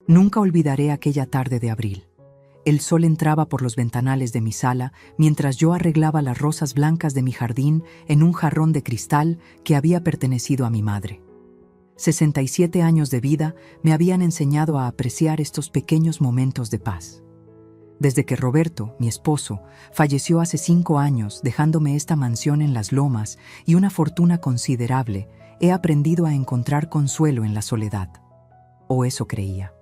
Nunca olvidaré aquella tarde de abril. El sol entraba por los ventanales de mi sala mientras yo arreglaba las rosas blancas de mi jardín en un jarrón de cristal que había pertenecido a mi madre. 67 años de vida me habían enseñado a apreciar estos pequeños momentos de paz. Desde que Roberto, mi esposo, falleció hace 5 años dejándome esta mansión en las lomas y una fortuna considerable, he aprendido a encontrar consuelo en la soledad. O eso creía.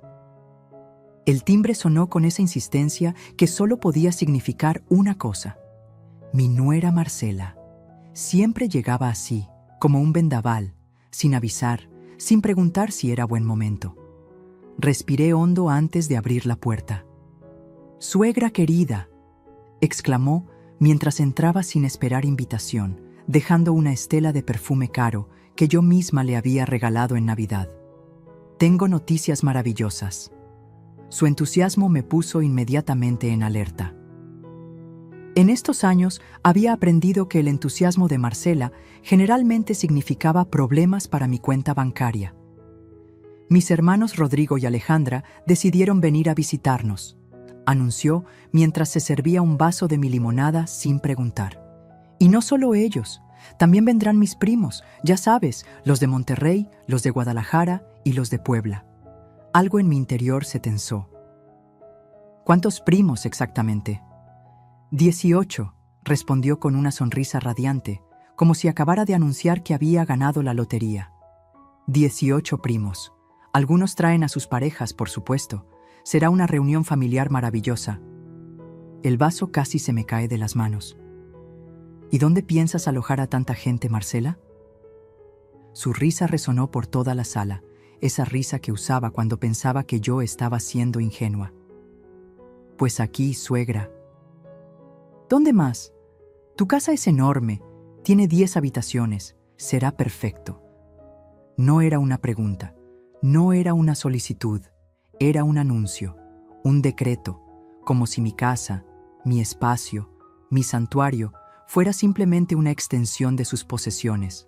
El timbre sonó con esa insistencia que solo podía significar una cosa. Mi nuera Marcela. Siempre llegaba así, como un vendaval, sin avisar, sin preguntar si era buen momento. Respiré hondo antes de abrir la puerta. «Suegra querida», exclamó mientras entraba sin esperar invitación, dejando una estela de perfume caro que yo misma le había regalado en Navidad. «Tengo noticias maravillosas». Su entusiasmo me puso inmediatamente en alerta. En estos años había aprendido que el entusiasmo de Marcela generalmente significaba problemas para mi cuenta bancaria. Mis hermanos Rodrigo y Alejandra decidieron venir a visitarnos, anunció mientras se servía un vaso de mi limonada sin preguntar. Y no solo ellos, también vendrán mis primos, ya sabes, los de Monterrey, los de Guadalajara y los de Puebla. Algo en mi interior se tensó. ¿Cuántos primos exactamente? 18, respondió con una sonrisa radiante, como si acabara de anunciar que había ganado la lotería. 18 primos. Algunos traen a sus parejas, por supuesto. Será una reunión familiar maravillosa. El vaso casi se me cae de las manos. ¿Y dónde piensas alojar a tanta gente, Marcela? Su risa resonó por toda la sala, esa risa que usaba cuando pensaba que yo estaba siendo ingenua. Pues aquí, suegra. ¿Dónde más? Tu casa es enorme, tiene 10 habitaciones, será perfecto. No era una pregunta, no era una solicitud, era un anuncio, un decreto, como si mi casa, mi espacio, mi santuario, fuera simplemente una extensión de sus posesiones.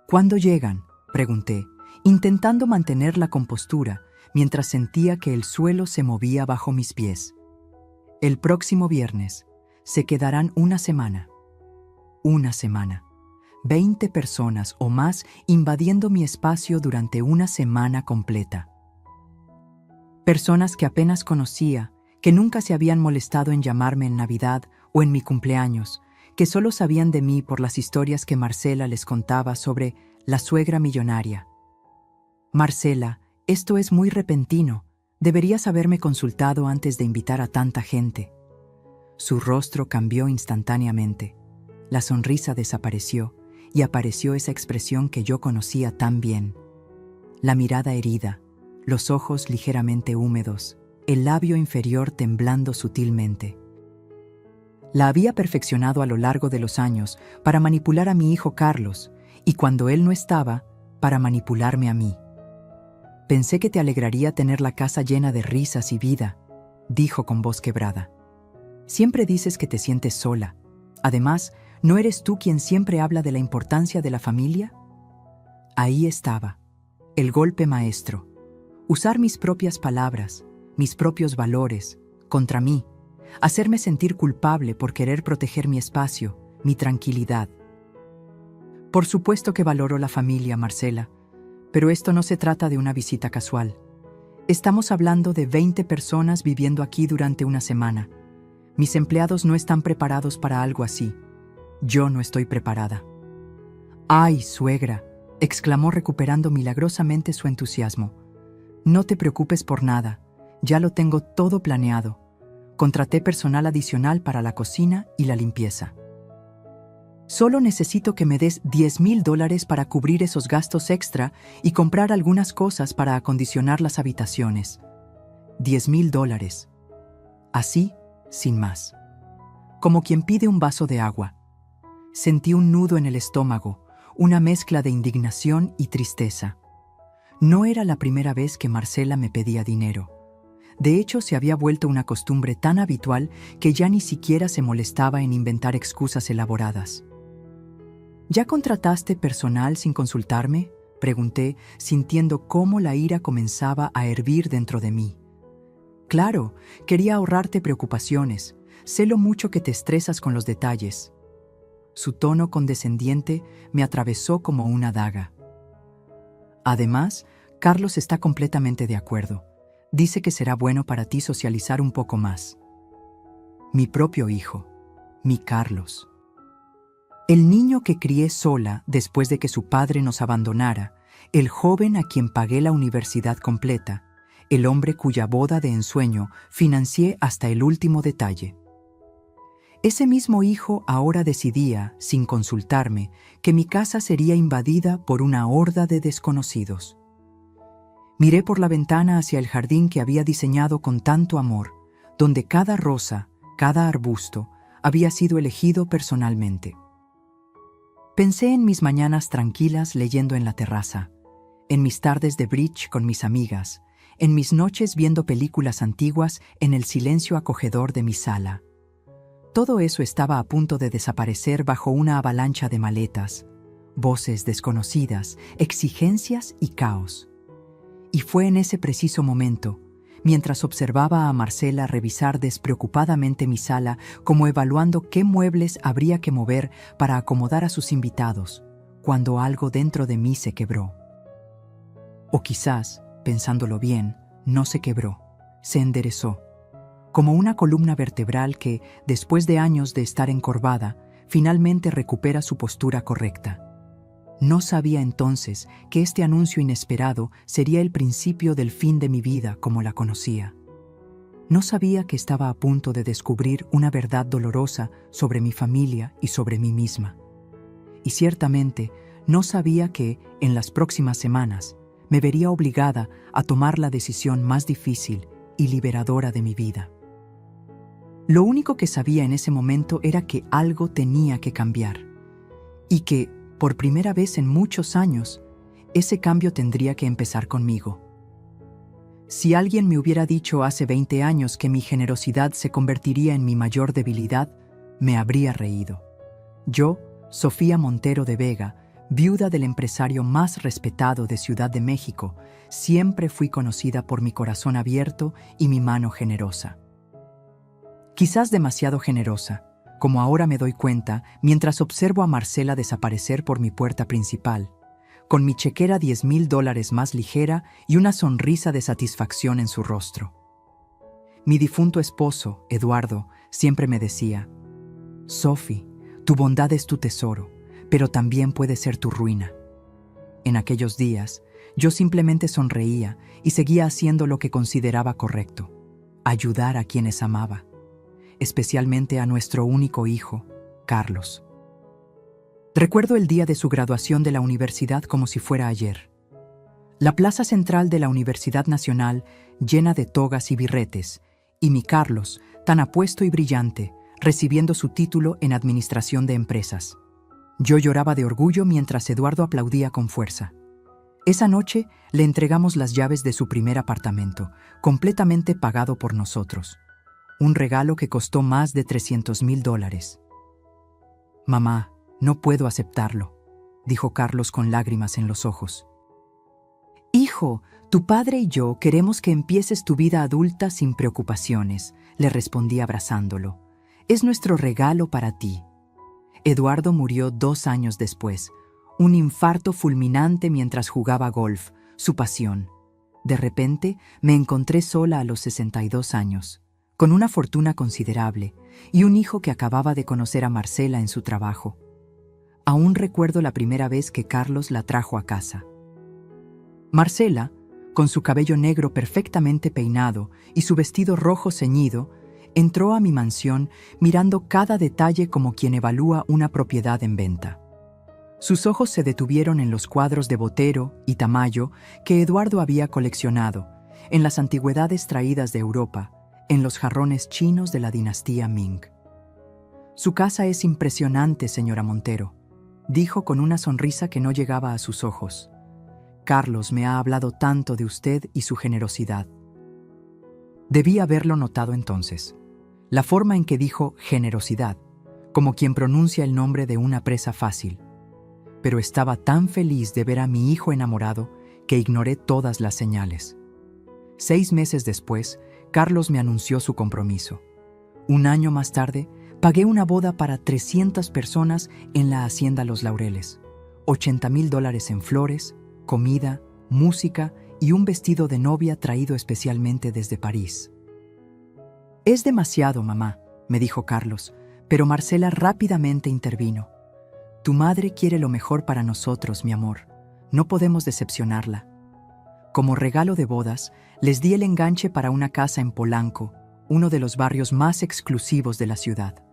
¿Cuándo llegan?, pregunté, intentando mantener la compostura mientras sentía que el suelo se movía bajo mis pies. El próximo viernes. Se quedarán una semana. Una semana. 20 personas o más invadiendo mi espacio durante una semana completa. Personas que apenas conocía, que nunca se habían molestado en llamarme en Navidad o en mi cumpleaños, que solo sabían de mí por las historias que Marcela les contaba sobre la suegra millonaria. Marcela, esto es muy repentino. Deberías haberme consultado antes de invitar a tanta gente. Su rostro cambió instantáneamente. La sonrisa desapareció y apareció esa expresión que yo conocía tan bien. La mirada herida, los ojos ligeramente húmedos, el labio inferior temblando sutilmente. La había perfeccionado a lo largo de los años para manipular a mi hijo Carlos y cuando él no estaba, para manipularme a mí. Pensé que te alegraría tener la casa llena de risas y vida, dijo con voz quebrada. Siempre dices que te sientes sola. Además, ¿no eres tú quien siempre habla de la importancia de la familia? Ahí estaba, el golpe maestro. Usar mis propias palabras, mis propios valores, contra mí. Hacerme sentir culpable por querer proteger mi espacio, mi tranquilidad. Por supuesto que valoro la familia, Marcela, pero esto no se trata de una visita casual. Estamos hablando de 20 personas viviendo aquí durante una semana. Mis empleados no están preparados para algo así. Yo no estoy preparada. ¡Ay, suegra!, exclamó recuperando milagrosamente su entusiasmo. No te preocupes por nada, ya lo tengo todo planeado. Contraté personal adicional para la cocina y la limpieza. Solo necesito que me des $10,000 para cubrir esos gastos extra y comprar algunas cosas para acondicionar las habitaciones. $10,000. Así, sin más. Como quien pide un vaso de agua. Sentí un nudo en el estómago, una mezcla de indignación y tristeza. No era la primera vez que Marcela me pedía dinero. De hecho, se había vuelto una costumbre tan habitual que ya ni siquiera se molestaba en inventar excusas elaboradas. ¿Ya contrataste personal sin consultarme?, Pregunté, sintiendo cómo la ira comenzaba a hervir dentro de mí. Claro, quería ahorrarte preocupaciones. Sé lo mucho que te estresas con los detalles. Su tono condescendiente me atravesó como una daga. Además, Carlos está completamente de acuerdo. Dice que será bueno para ti socializar un poco más. Mi propio hijo, mi Carlos. El niño que crié sola después de que su padre nos abandonara, el joven a quien pagué la universidad completa, el hombre cuya boda de ensueño financié hasta el último detalle. Ese mismo hijo ahora decidía, sin consultarme, que mi casa sería invadida por una horda de desconocidos. Miré por la ventana hacia el jardín que había diseñado con tanto amor, donde cada rosa, cada arbusto, había sido elegido personalmente. Pensé en mis mañanas tranquilas leyendo en la terraza, en mis tardes de bridge con mis amigas, en mis noches viendo películas antiguas en el silencio acogedor de mi sala. Todo eso estaba a punto de desaparecer bajo una avalancha de maletas, voces desconocidas, exigencias y caos. Y fue en ese preciso momento, mientras observaba a Marcela revisar despreocupadamente mi sala como evaluando qué muebles habría que mover para acomodar a sus invitados, cuando algo dentro de mí se quebró. O quizás, pensándolo bien, no se quebró, se enderezó, como una columna vertebral que, después de años de estar encorvada, finalmente recupera su postura correcta. No sabía entonces que este anuncio inesperado sería el principio del fin de mi vida como la conocía. No sabía que estaba a punto de descubrir una verdad dolorosa sobre mi familia y sobre mí misma. Y ciertamente no sabía que, en las próximas semanas, me vería obligada a tomar la decisión más difícil y liberadora de mi vida. Lo único que sabía en ese momento era que algo tenía que cambiar y que, por primera vez en muchos años, ese cambio tendría que empezar conmigo. Si alguien me hubiera dicho hace 20 años que mi generosidad se convertiría en mi mayor debilidad, me habría reído. Yo, Sofía Montero de Vega, viuda del empresario más respetado de Ciudad de México, siempre fui conocida por mi corazón abierto y mi mano generosa. Quizás demasiado generosa, como ahora me doy cuenta mientras observo a Marcela desaparecer por mi puerta principal, con mi chequera $10,000 más ligera y una sonrisa de satisfacción en su rostro. Mi difunto esposo, Eduardo, siempre me decía: «Sophie, tu bondad es tu tesoro, pero también puede ser tu ruina». En aquellos días, yo simplemente sonreía y seguía haciendo lo que consideraba correcto: ayudar a quienes amaba, especialmente a nuestro único hijo, Carlos. Recuerdo el día de su graduación de la universidad como si fuera ayer. La plaza central de la Universidad Nacional llena de togas y birretes, y mi Carlos, tan apuesto y brillante, recibiendo su título en Administración de Empresas. Yo lloraba de orgullo mientras Eduardo aplaudía con fuerza. Esa noche le entregamos las llaves de su primer apartamento, completamente pagado por nosotros. Un regalo que costó más de $300,000. «Mamá, no puedo aceptarlo», dijo Carlos con lágrimas en los ojos. «Hijo, tu padre y yo queremos que empieces tu vida adulta sin preocupaciones», le respondí abrazándolo. «Es nuestro regalo para ti». Eduardo murió 2 años después, un infarto fulminante mientras jugaba golf, su pasión. De repente, me encontré sola a los 62 años. Con una fortuna considerable y un hijo que acababa de conocer a Marcela en su trabajo. Aún recuerdo la primera vez que Carlos la trajo a casa. Marcela, con su cabello negro perfectamente peinado y su vestido rojo ceñido, entró a mi mansión mirando cada detalle como quien evalúa una propiedad en venta. Sus ojos se detuvieron en los cuadros de Botero y Tamayo que Eduardo había coleccionado, en las antigüedades traídas de Europa, en los jarrones chinos de la dinastía Ming. «Su casa es impresionante, señora Montero», dijo con una sonrisa que no llegaba a sus ojos. «Carlos me ha hablado tanto de usted y su generosidad». Debí haberlo notado entonces. La forma en que dijo generosidad, como quien pronuncia el nombre de una presa fácil. pero estaba tan feliz de ver a mi hijo enamorado que ignoré todas las señales. 6 meses después, Carlos me anunció su compromiso. Un año más tarde, pagué una boda para 300 personas en la Hacienda Los Laureles. $80,000 en flores, comida, música y un vestido de novia traído especialmente desde París. «Es demasiado, mamá», me dijo Carlos, pero Marcela rápidamente intervino. «Tu madre quiere lo mejor para nosotros, mi amor. No podemos decepcionarla». Como regalo de bodas, les di el enganche para una casa en Polanco, uno de los barrios más exclusivos de la ciudad.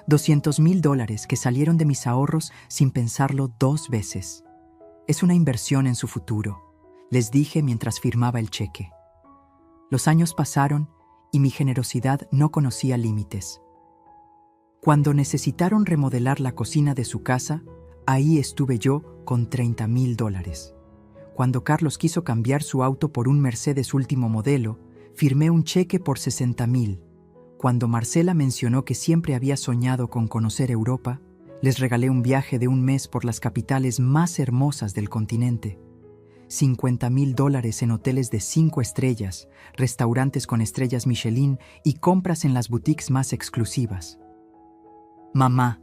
$200,000 que salieron de mis ahorros sin pensarlo 2 veces. Es una inversión en su futuro, les dije mientras firmaba el cheque. Los años pasaron y mi generosidad no conocía límites. Cuando necesitaron remodelar la cocina de su casa, ahí estuve yo con $30,000. Cuando Carlos quiso cambiar su auto por un Mercedes último modelo, firmé un cheque por $60,000. Cuando Marcela mencionó que siempre había soñado con conocer Europa, les regalé un viaje de un mes por las capitales más hermosas del continente. $50,000 en hoteles de 5 estrellas, restaurantes con estrellas Michelin y compras en las boutiques más exclusivas. «Mamá,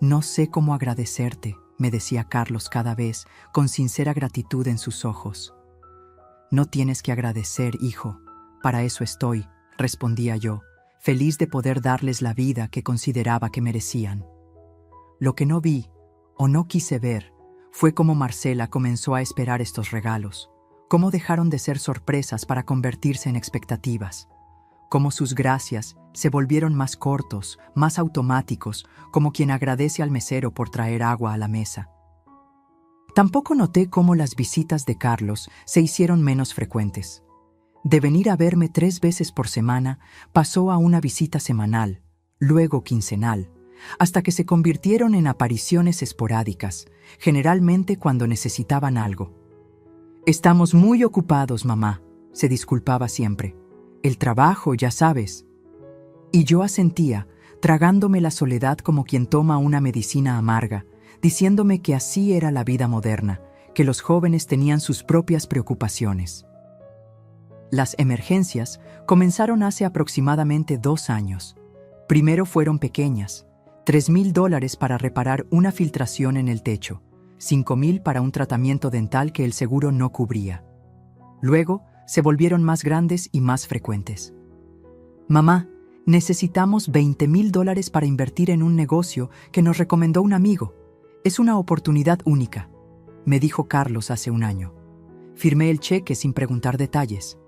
no sé cómo agradecerte», me decía Carlos cada vez, con sincera gratitud en sus ojos. «No tienes que agradecer, hijo. Para eso estoy», respondía yo, feliz de poder darles la vida que consideraba que merecían. Lo que no vi, o no quise ver, fue cómo Marcela comenzó a esperar estos regalos, cómo dejaron de ser sorpresas para convertirse en expectativas, cómo sus gracias se volvieron más cortos, más automáticos, como quien agradece al mesero por traer agua a la mesa. Tampoco noté cómo las visitas de Carlos se hicieron menos frecuentes. De venir a verme 3 veces por semana, pasó a una visita semanal, luego quincenal, hasta que se convirtieron en apariciones esporádicas, generalmente cuando necesitaban algo. «Estamos muy ocupados, mamá», se disculpaba siempre. «El trabajo, ya sabes». Y yo asentía, tragándome la soledad como quien toma una medicina amarga, diciéndome que así era la vida moderna, que los jóvenes tenían sus propias preocupaciones. Las emergencias comenzaron hace aproximadamente 2 años. Primero fueron pequeñas, $3,000 para reparar una filtración en el techo, $5,000 para un tratamiento dental que el seguro no cubría. Luego se volvieron más grandes y más frecuentes. «Mamá, necesitamos $20,000 para invertir en un negocio que nos recomendó un amigo. Es una oportunidad única», me dijo Carlos hace un año. Firmé el cheque sin preguntar detalles.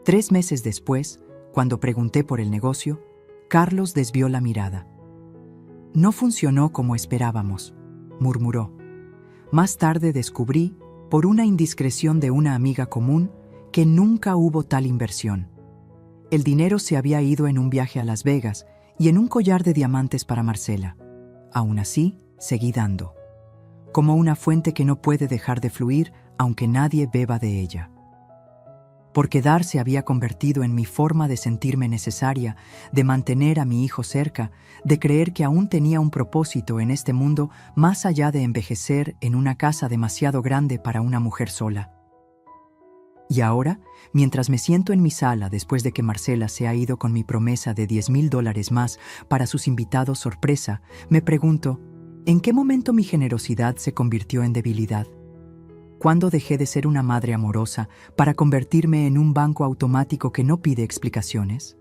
3 meses después, cuando pregunté por el negocio, Carlos desvió la mirada. «No funcionó como esperábamos», murmuró. Más tarde descubrí, por una indiscreción de una amiga común, que nunca hubo tal inversión. El dinero se había ido en un viaje a Las Vegas y en un collar de diamantes para Marcela. Aún así, seguí dando. Como una fuente que no puede dejar de fluir aunque nadie beba de ella. Porque dar se había convertido en mi forma de sentirme necesaria, de mantener a mi hijo cerca, de creer que aún tenía un propósito en este mundo más allá de envejecer en una casa demasiado grande para una mujer sola. Y ahora, mientras me siento en mi sala después de que Marcela se ha ido con mi promesa de $10,000 más para sus invitados sorpresa, me pregunto, ¿en qué momento mi generosidad se convirtió en debilidad? ¿Cuándo dejé de ser una madre amorosa para convertirme en un banco automático que no pide explicaciones?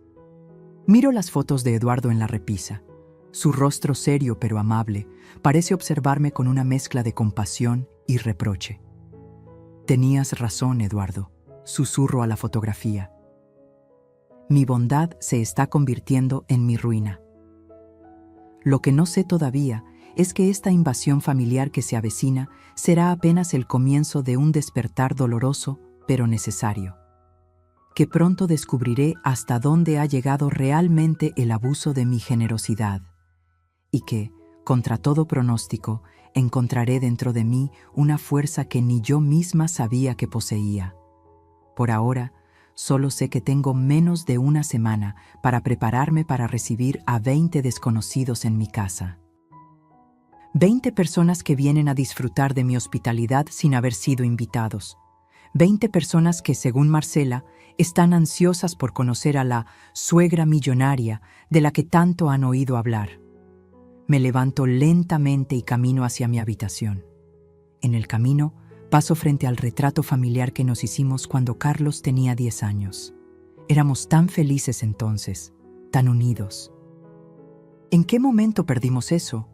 Miro las fotos de Eduardo en la repisa. Su rostro serio pero amable parece observarme con una mezcla de compasión y reproche. «Tenías razón, Eduardo», susurro a la fotografía. Mi bondad se está convirtiendo en mi ruina. Lo que no sé todavía es que esta invasión familiar que se avecina será apenas el comienzo de un despertar doloroso, pero necesario. Que pronto descubriré hasta dónde ha llegado realmente el abuso de mi generosidad, y que, contra todo pronóstico, encontraré dentro de mí una fuerza que ni yo misma sabía que poseía. Por ahora, solo sé que tengo menos de una semana para prepararme para recibir a 20 desconocidos en mi casa. 20 personas que vienen a disfrutar de mi hospitalidad sin haber sido invitados. 20 personas que, según Marcela, están ansiosas por conocer a la suegra millonaria de la que tanto han oído hablar. Me levanto lentamente y camino hacia mi habitación. En el camino, paso frente al retrato familiar que nos hicimos cuando Carlos tenía 10 años. Éramos tan felices entonces, tan unidos. ¿En qué momento perdimos eso?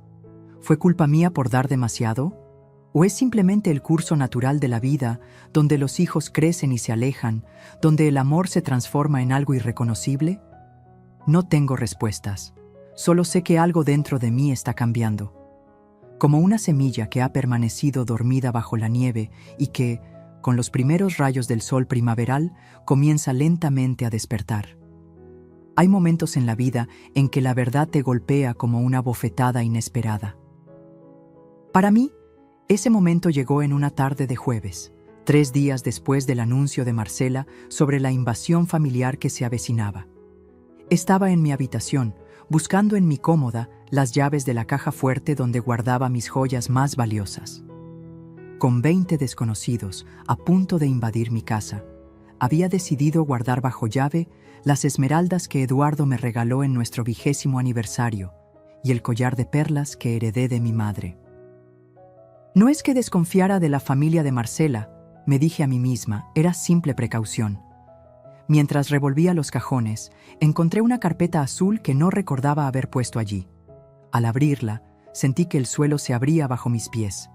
¿Fue culpa mía por dar demasiado? ¿O es simplemente el curso natural de la vida, donde los hijos crecen y se alejan, donde el amor se transforma en algo irreconocible? No tengo respuestas. Solo sé que algo dentro de mí está cambiando. Como una semilla que ha permanecido dormida bajo la nieve y que, con los primeros rayos del sol primaveral, comienza lentamente a despertar. Hay momentos en la vida en que la verdad te golpea como una bofetada inesperada. Para mí, ese momento llegó en una tarde de jueves, 3 días después del anuncio de Marcela sobre la invasión familiar que se avecinaba. Estaba en mi habitación, buscando en mi cómoda las llaves de la caja fuerte donde guardaba mis joyas más valiosas. Con 20 desconocidos a punto de invadir mi casa, había decidido guardar bajo llave las esmeraldas que Eduardo me regaló en nuestro 20º aniversario y el collar de perlas que heredé de mi madre. No es que desconfiara de la familia de Marcela, me dije a mí misma, era simple precaución. Mientras revolvía los cajones, encontré una carpeta azul que no recordaba haber puesto allí. Al abrirla, sentí que el suelo se abría bajo mis pies.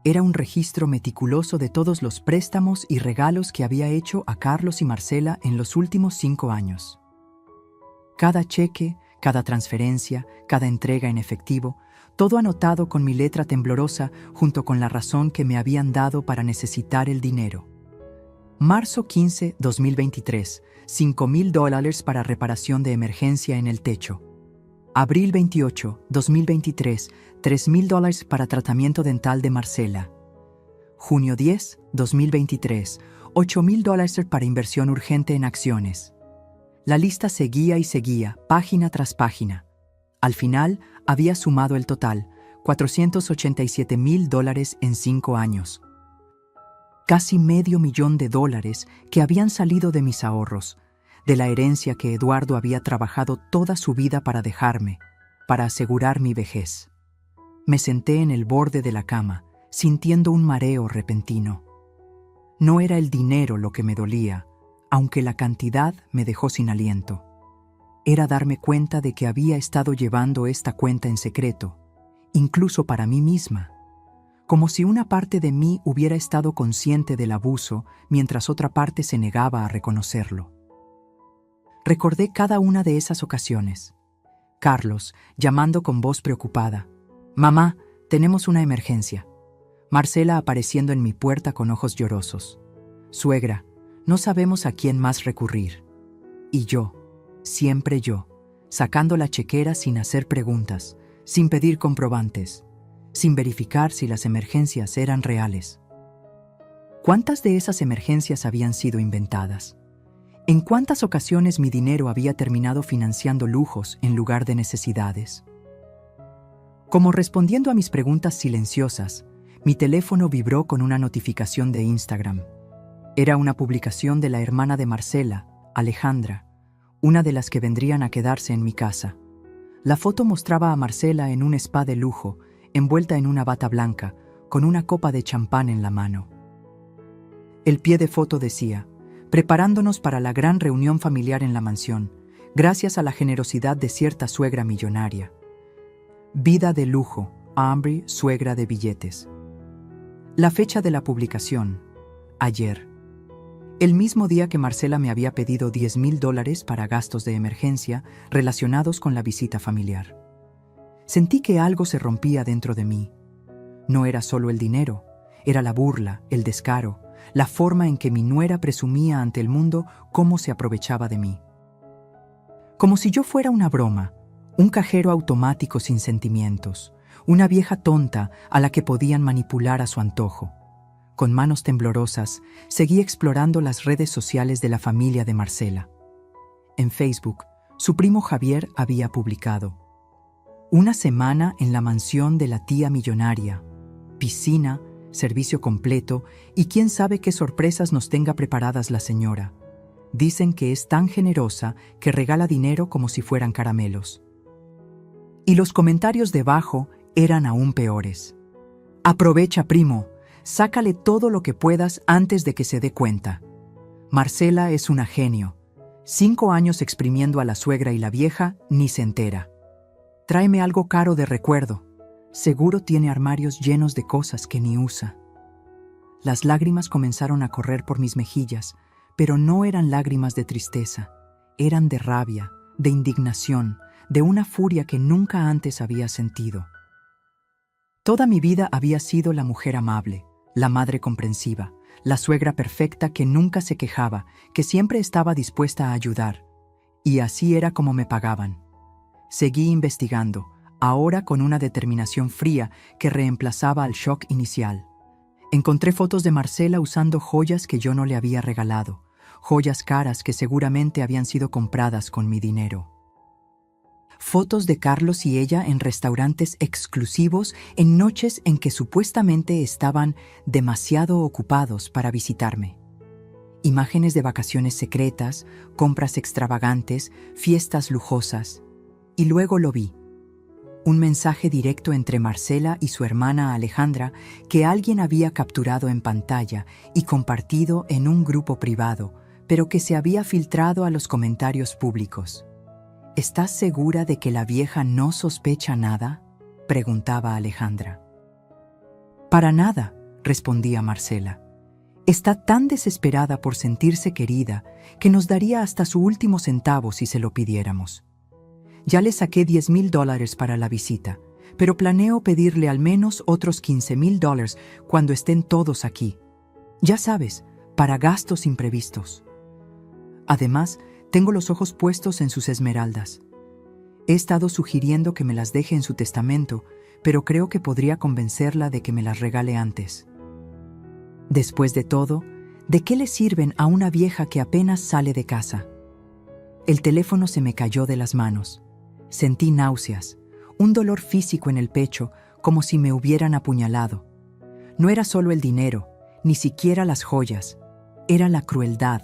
Era un registro meticuloso de todos los préstamos y regalos que había hecho a Carlos y Marcela en los últimos 5 años. Cada cheque, cada transferencia, cada entrega en efectivo, todo anotado con mi letra temblorosa junto con la razón que me habían dado para necesitar el dinero. Marzo 15, 2023, $5,000 para reparación de emergencia en el techo. Abril 28, 2023, $3,000 para tratamiento dental de Marcela. Junio 10, 2023, $8,000 para inversión urgente en acciones. La lista seguía y seguía, página tras página. Al final, había sumado el total, $487,000 en 5 años. Casi $500,000 que habían salido de mis ahorros, de la herencia que Eduardo había trabajado toda su vida para dejarme, para asegurar mi vejez. Me senté en el borde de la cama, sintiendo un mareo repentino. No era el dinero lo que me dolía, aunque la cantidad me dejó sin aliento. Era darme cuenta de que había estado llevando esta cuenta en secreto, incluso para mí misma, como si una parte de mí hubiera estado consciente del abuso mientras otra parte se negaba a reconocerlo. Recordé cada una de esas ocasiones. Carlos, llamando con voz preocupada. «Mamá, tenemos una emergencia». Marcela apareciendo en mi puerta con ojos llorosos. «Suegra, no sabemos a quién más recurrir». Y yo, siempre yo, sacando la chequera sin hacer preguntas, sin pedir comprobantes, sin verificar si las emergencias eran reales. ¿Cuántas de esas emergencias habían sido inventadas? ¿En cuántas ocasiones mi dinero había terminado financiando lujos en lugar de necesidades? Como respondiendo a mis preguntas silenciosas, mi teléfono vibró con una notificación de Instagram. Era una publicación de la hermana de Marcela, Alejandra, una de las que vendrían a quedarse en mi casa. La foto mostraba a Marcela en un spa de lujo, envuelta en una bata blanca, con una copa de champán en la mano. El pie de foto decía: «Preparándonos para la gran reunión familiar en la mansión, gracias a la generosidad de cierta suegra millonaria. Vida de lujo, Amber, suegra de billetes». La fecha de la publicación: ayer. El mismo día que Marcela me había pedido $10,000 para gastos de emergencia relacionados con la visita familiar. Sentí que algo se rompía dentro de mí. No era solo el dinero, era la burla, el descaro, la forma en que mi nuera presumía ante el mundo cómo se aprovechaba de mí. Como si yo fuera una broma, un cajero automático sin sentimientos, una vieja tonta a la que podían manipular a su antojo. Con manos temblorosas, seguí explorando las redes sociales de la familia de Marcela. En Facebook, su primo Javier había publicado: Una semana en la mansión de la tía millonaria. Piscina, servicio completo y quién sabe qué sorpresas nos tenga preparadas la señora. Dicen que es tan generosa que regala dinero como si fueran caramelos. Y los comentarios debajo eran aún peores. Aprovecha, primo, sácale todo lo que puedas antes de que se dé cuenta. Marcela es una genio. 5 años exprimiendo a la suegra y la vieja ni se entera. Tráeme algo caro de recuerdo. Seguro tiene armarios llenos de cosas que ni usa. Las lágrimas comenzaron a correr por mis mejillas, pero no eran lágrimas de tristeza. Eran de rabia, de indignación, de una furia que nunca antes había sentido. Toda mi vida había sido la mujer amable, la madre comprensiva, la suegra perfecta que nunca se quejaba, que siempre estaba dispuesta a ayudar. Y así era como me pagaban. Seguí investigando, ahora con una determinación fría que reemplazaba al shock inicial. Encontré fotos de Marcela usando joyas que yo no le había regalado, joyas caras que seguramente habían sido compradas con mi dinero. Fotos de Carlos y ella en restaurantes exclusivos en noches en que supuestamente estaban demasiado ocupados para visitarme. Imágenes de vacaciones secretas, compras extravagantes, fiestas lujosas. Y luego lo vi. Un mensaje directo entre Marcela y su hermana Alejandra que alguien había capturado en pantalla y compartido en un grupo privado, pero que se había filtrado a los comentarios públicos. ¿Estás segura de que la vieja no sospecha nada?, preguntaba Alejandra. Para nada, respondía Marcela. Está tan desesperada por sentirse querida que nos daría hasta su último centavo si se lo pidiéramos. Ya le saqué $10,000 para la visita, pero planeo pedirle al menos otros $15,000 cuando estén todos aquí. Ya sabes, para gastos imprevistos. Además, tengo los ojos puestos en sus esmeraldas. He estado sugiriendo que me las deje en su testamento, pero creo que podría convencerla de que me las regale antes. Después de todo, ¿de qué le sirven a una vieja que apenas sale de casa? El teléfono se me cayó de las manos. Sentí náuseas, un dolor físico en el pecho, como si me hubieran apuñalado. No era solo el dinero, ni siquiera las joyas. Era la crueldad,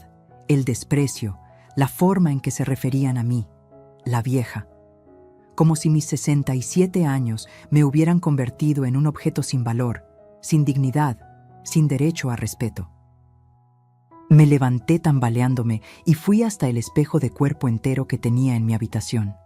el desprecio, la forma en que se referían a mí, la vieja. Como si mis 67 años me hubieran convertido en un objeto sin valor, sin dignidad, sin derecho a respeto. Me levanté tambaleándome y fui hasta el espejo de cuerpo entero que tenía en mi habitación.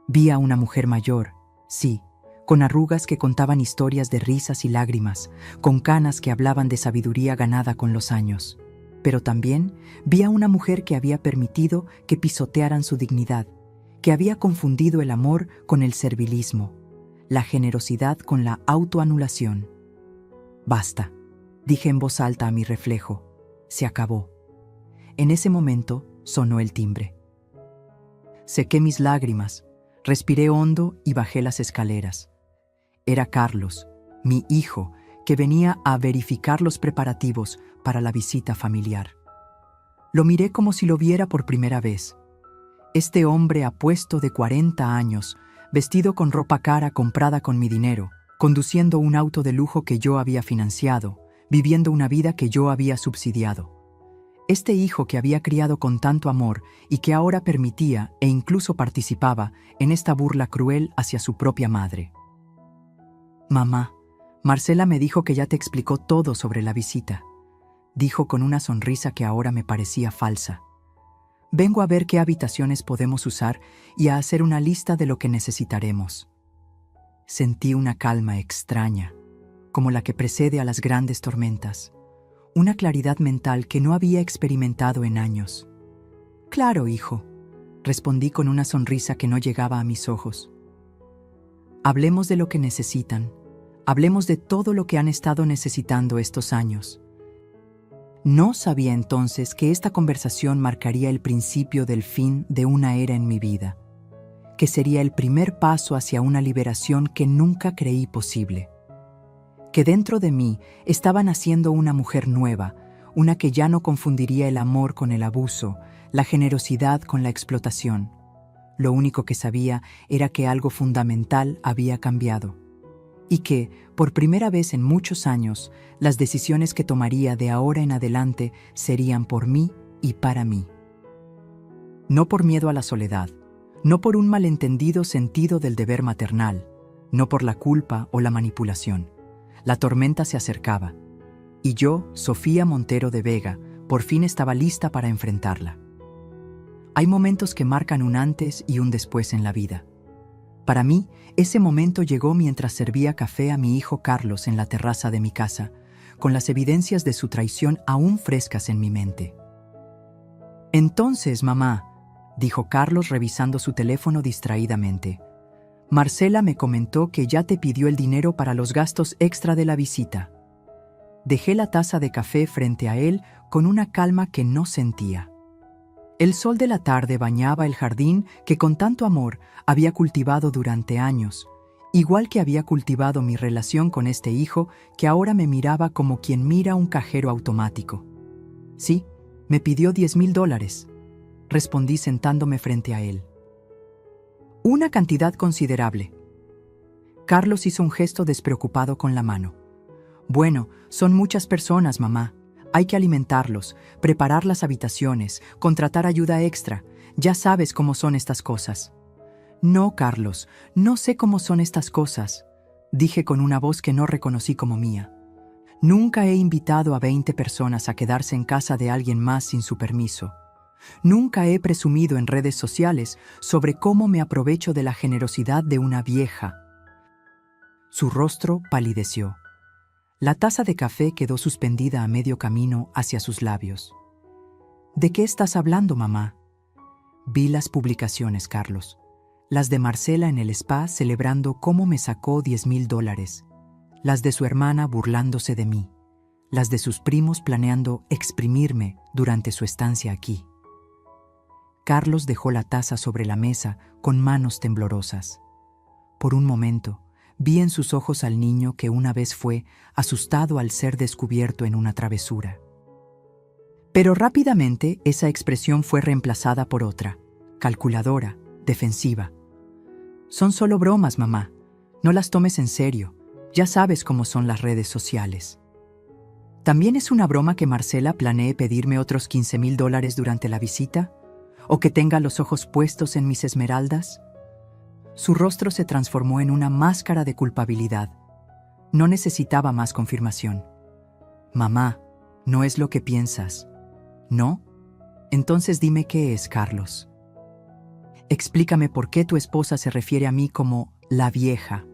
Vi a una mujer mayor, sí, con arrugas que contaban historias de risas y lágrimas, con canas que hablaban de sabiduría ganada con los años. Pero también vi a una mujer que había permitido que pisotearan su dignidad, que había confundido el amor con el servilismo, la generosidad con la autoanulación. Basta, dije en voz alta a mi reflejo. Se acabó. En ese momento sonó el timbre. Sequé mis lágrimas, respiré hondo y bajé las escaleras. Era Carlos, mi hijo, que venía a verificar los preparativos para la visita familiar. Lo miré como si lo viera por primera vez. Este hombre apuesto de 40 años, vestido con ropa cara comprada con mi dinero, conduciendo un auto de lujo que yo había financiado, viviendo una vida que yo había subsidiado. Este hijo que había criado con tanto amor y que ahora permitía e incluso participaba en esta burla cruel hacia su propia madre. Mamá, Marcela me dijo que ya te explicó todo sobre la visita, dijo con una sonrisa que ahora me parecía falsa. Vengo a ver qué habitaciones podemos usar y a hacer una lista de lo que necesitaremos. Sentí una calma extraña, como la que precede a las grandes tormentas, una claridad mental que no había experimentado en años. Claro, hijo, respondí con una sonrisa que no llegaba a mis ojos. Hablemos de lo que necesitan, hablemos de todo lo que han estado necesitando estos años. No sabía entonces que esta conversación marcaría el principio del fin de una era en mi vida, que sería el primer paso hacia una liberación que nunca creí posible. Que dentro de mí estaba naciendo una mujer nueva, una que ya no confundiría el amor con el abuso, la generosidad con la explotación. Lo único que sabía era que algo fundamental había cambiado. Y que, por primera vez en muchos años, las decisiones que tomaría de ahora en adelante serían por mí y para mí. No por miedo a la soledad, no por un malentendido sentido del deber maternal, no por la culpa o la manipulación. La tormenta se acercaba, y yo, Sofía Montero de Vega, por fin estaba lista para enfrentarla. Hay momentos que marcan un antes y un después en la vida. Para mí, ese momento llegó mientras servía café a mi hijo Carlos en la terraza de mi casa, con las evidencias de su traición aún frescas en mi mente. «Entonces, mamá», dijo Carlos revisando su teléfono distraídamente, «Marcela me comentó que ya te pidió el dinero para los gastos extra de la visita». Dejé la taza de café frente a él con una calma que no sentía. El sol de la tarde bañaba el jardín que con tanto amor había cultivado durante años, igual que había cultivado mi relación con este hijo que ahora me miraba como quien mira un cajero automático. «Sí, me pidió $10,000», respondí sentándome frente a él. «Una cantidad considerable». Carlos hizo un gesto despreocupado con la mano. «Bueno, son muchas personas, mamá. Hay que alimentarlos, preparar las habitaciones, contratar ayuda extra. Ya sabes cómo son estas cosas». «No, Carlos, no sé cómo son estas cosas», dije con una voz que no reconocí como mía. «Nunca he invitado a 20 personas a quedarse en casa de alguien más sin su permiso. Nunca he presumido en redes sociales sobre cómo me aprovecho de la generosidad de una vieja». Su rostro palideció. La taza de café quedó suspendida a medio camino hacia sus labios. «¿De qué estás hablando, mamá?» «Vi las publicaciones, Carlos. Las de Marcela en el spa celebrando cómo me sacó $10,000. Las de su hermana burlándose de mí. Las de sus primos planeando exprimirme durante su estancia aquí». Carlos dejó la taza sobre la mesa con manos temblorosas. Por un momento, vi en sus ojos al niño que una vez fue asustado al ser descubierto en una travesura. Pero rápidamente esa expresión fue reemplazada por otra, calculadora, defensiva. «Son solo bromas, mamá. No las tomes en serio. Ya sabes cómo son las redes sociales». ¿También es una broma que Marcela planee pedirme otros $15,000 durante la visita? ¿O que tenga los ojos puestos en mis esmeraldas? Su rostro se transformó en una máscara de culpabilidad. No necesitaba más confirmación. «Mamá, no es lo que piensas». «¿No? Entonces dime qué es, Carlos. Explícame por qué tu esposa se refiere a mí como la vieja.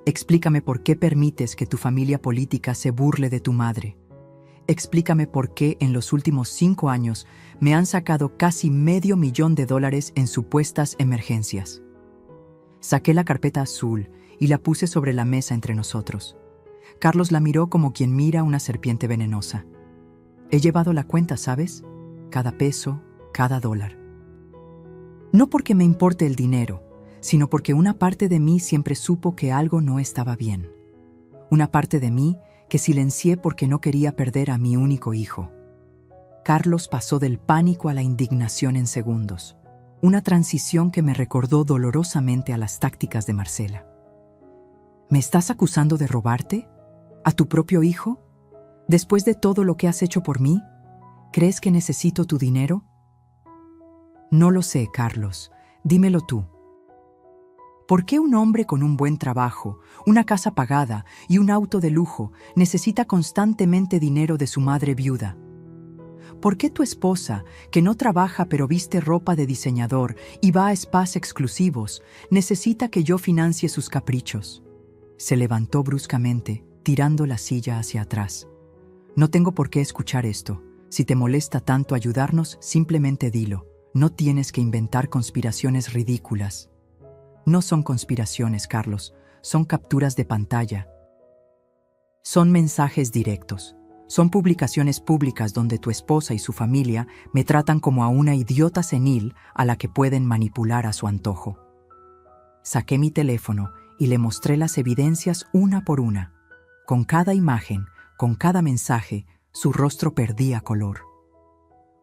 Explícame por qué permites que tu familia política se burle de tu madre. Explícame por qué en los últimos 5 años me han sacado casi $500,000 en supuestas emergencias». Saqué la carpeta azul y la puse sobre la mesa entre nosotros. Carlos la miró como quien mira una serpiente venenosa. «He llevado la cuenta, ¿sabes? Cada peso, cada dólar. No porque me importe el dinero, sino porque una parte de mí siempre supo que algo no estaba bien. Una parte de mí que silencié porque no quería perder a mi único hijo». Carlos pasó del pánico a la indignación en segundos. Una transición que me recordó dolorosamente a las tácticas de Marcela. «¿Me estás acusando de robarte? ¿A tu propio hijo? Después de todo lo que has hecho por mí, ¿crees que necesito tu dinero?» «No lo sé, Carlos. Dímelo tú. ¿Por qué un hombre con un buen trabajo, una casa pagada y un auto de lujo necesita constantemente dinero de su madre viuda? ¿Por qué tu esposa, que no trabaja pero viste ropa de diseñador y va a spas exclusivos, necesita que yo financie sus caprichos?» Se levantó bruscamente, tirando la silla hacia atrás. «No tengo por qué escuchar esto. Si te molesta tanto ayudarnos, simplemente dilo. No tienes que inventar conspiraciones ridículas». «No son conspiraciones, Carlos. Son capturas de pantalla. Son mensajes directos. Son publicaciones públicas donde tu esposa y su familia me tratan como a una idiota senil a la que pueden manipular a su antojo». Saqué mi teléfono y le mostré las evidencias una por una. Con cada imagen, con cada mensaje, su rostro perdía color.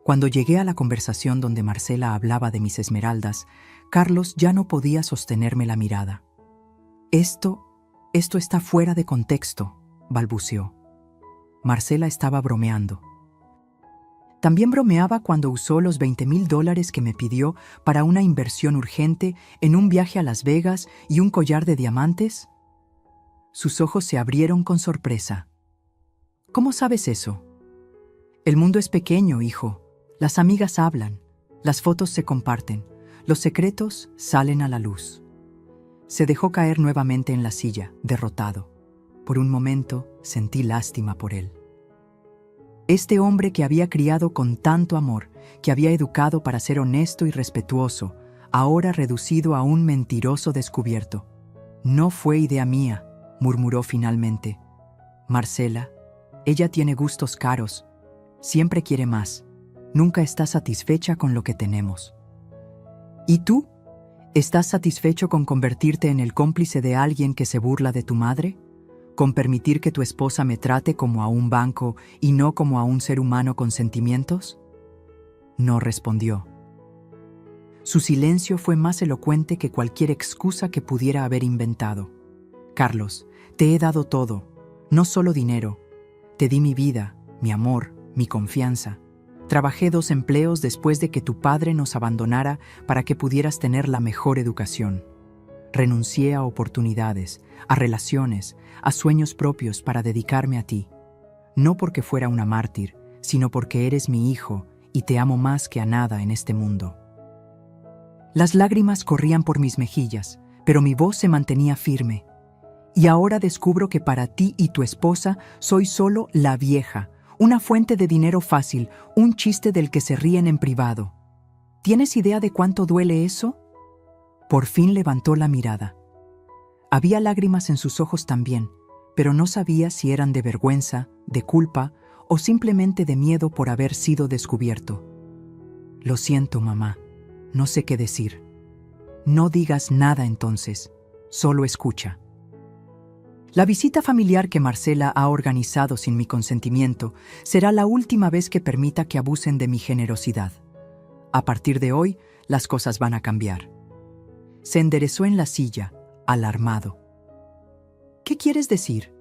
Cuando llegué a la conversación donde Marcela hablaba de mis esmeraldas, Carlos ya no podía sostenerme la mirada. Esto está fuera de contexto, balbuceó. Marcela estaba bromeando. También bromeaba cuando usó los $20,000 que me pidió para una inversión urgente en un viaje a Las Vegas y un collar de diamantes. Sus ojos se abrieron con sorpresa. ¿Cómo sabes eso? El mundo es pequeño, hijo. Las amigas hablan, las fotos se comparten, los secretos salen a la luz. Se dejó caer nuevamente en la silla, derrotado. Por un momento sentí lástima por él. Este hombre que había criado con tanto amor, que había educado para ser honesto y respetuoso, ahora reducido a un mentiroso descubierto. No fue idea mía, murmuró finalmente. Marcela, ella tiene gustos caros, siempre quiere más, nunca está satisfecha con lo que tenemos. ¿Y tú? ¿Estás satisfecho con convertirte en el cómplice de alguien que se burla de tu madre? ¿Con permitir que tu esposa me trate como a un banco y no como a un ser humano con sentimientos? No respondió. Su silencio fue más elocuente que cualquier excusa que pudiera haber inventado. Carlos, te he dado todo, no solo dinero. Te di mi vida, mi amor, mi confianza. Trabajé 2 empleos después de que tu padre nos abandonara para que pudieras tener la mejor educación. Renuncié a oportunidades, a relaciones, a sueños propios para dedicarme a ti. No porque fuera una mártir, sino porque eres mi hijo y te amo más que a nada en este mundo. Las lágrimas corrían por mis mejillas, pero mi voz se mantenía firme. Y ahora descubro que para ti y tu esposa soy solo la vieja, una fuente de dinero fácil, un chiste del que se ríen en privado. ¿Tienes idea de cuánto duele eso? Por fin levantó la mirada. Había lágrimas en sus ojos también, pero no sabía si eran de vergüenza, de culpa o simplemente de miedo por haber sido descubierto. Lo siento, mamá. No sé qué decir. No digas nada entonces, solo escucha. La visita familiar que Marcela ha organizado sin mi consentimiento será la última vez que permita que abusen de mi generosidad. A partir de hoy, las cosas van a cambiar. Se enderezó en la silla, alarmado. ¿Qué quieres decir?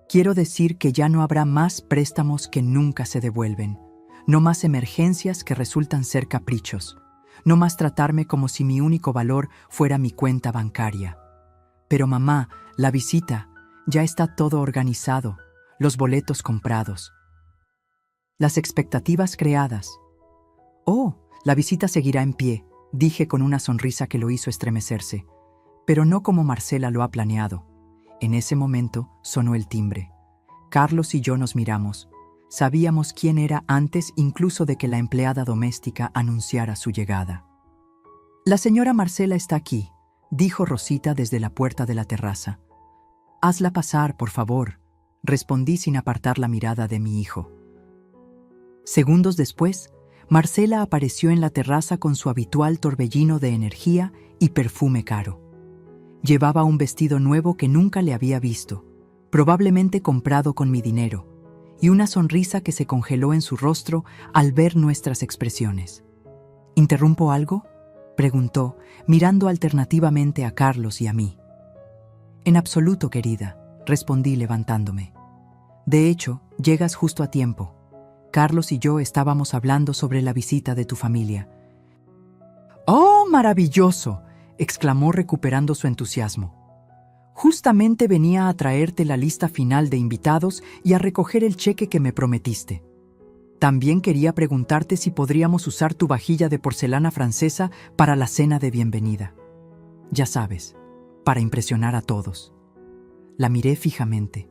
Quiero decir que ya no habrá más préstamos que nunca se devuelven, no más emergencias que resultan ser caprichos, no más tratarme como si mi único valor fuera mi cuenta bancaria. Pero mamá, la visita, ya está todo organizado, los boletos comprados, las expectativas creadas. Oh, la visita seguirá en pie, dije con una sonrisa que lo hizo estremecerse, pero no como Marcela lo ha planeado. En ese momento sonó el timbre. Carlos y yo nos miramos. Sabíamos quién era antes incluso de que la empleada doméstica anunciara su llegada. La señora Marcela está aquí, dijo Rosita desde la puerta de la terraza. Hazla pasar, por favor, respondí sin apartar la mirada de mi hijo. Segundos después, Marcela apareció en la terraza con su habitual torbellino de energía y perfume caro. Llevaba un vestido nuevo que nunca le había visto, probablemente comprado con mi dinero, y una sonrisa que se congeló en su rostro al ver nuestras expresiones. ¿Interrumpo algo?, preguntó, mirando alternativamente a Carlos y a mí. En absoluto, querida, respondí levantándome. De hecho, llegas justo a tiempo. Carlos y yo estábamos hablando sobre la visita de tu familia. ¡Oh, maravilloso!, exclamó recuperando su entusiasmo. Justamente venía a traerte la lista final de invitados y a recoger el cheque que me prometiste. También quería preguntarte si podríamos usar tu vajilla de porcelana francesa para la cena de bienvenida. Ya sabes, para impresionar a todos. La miré fijamente.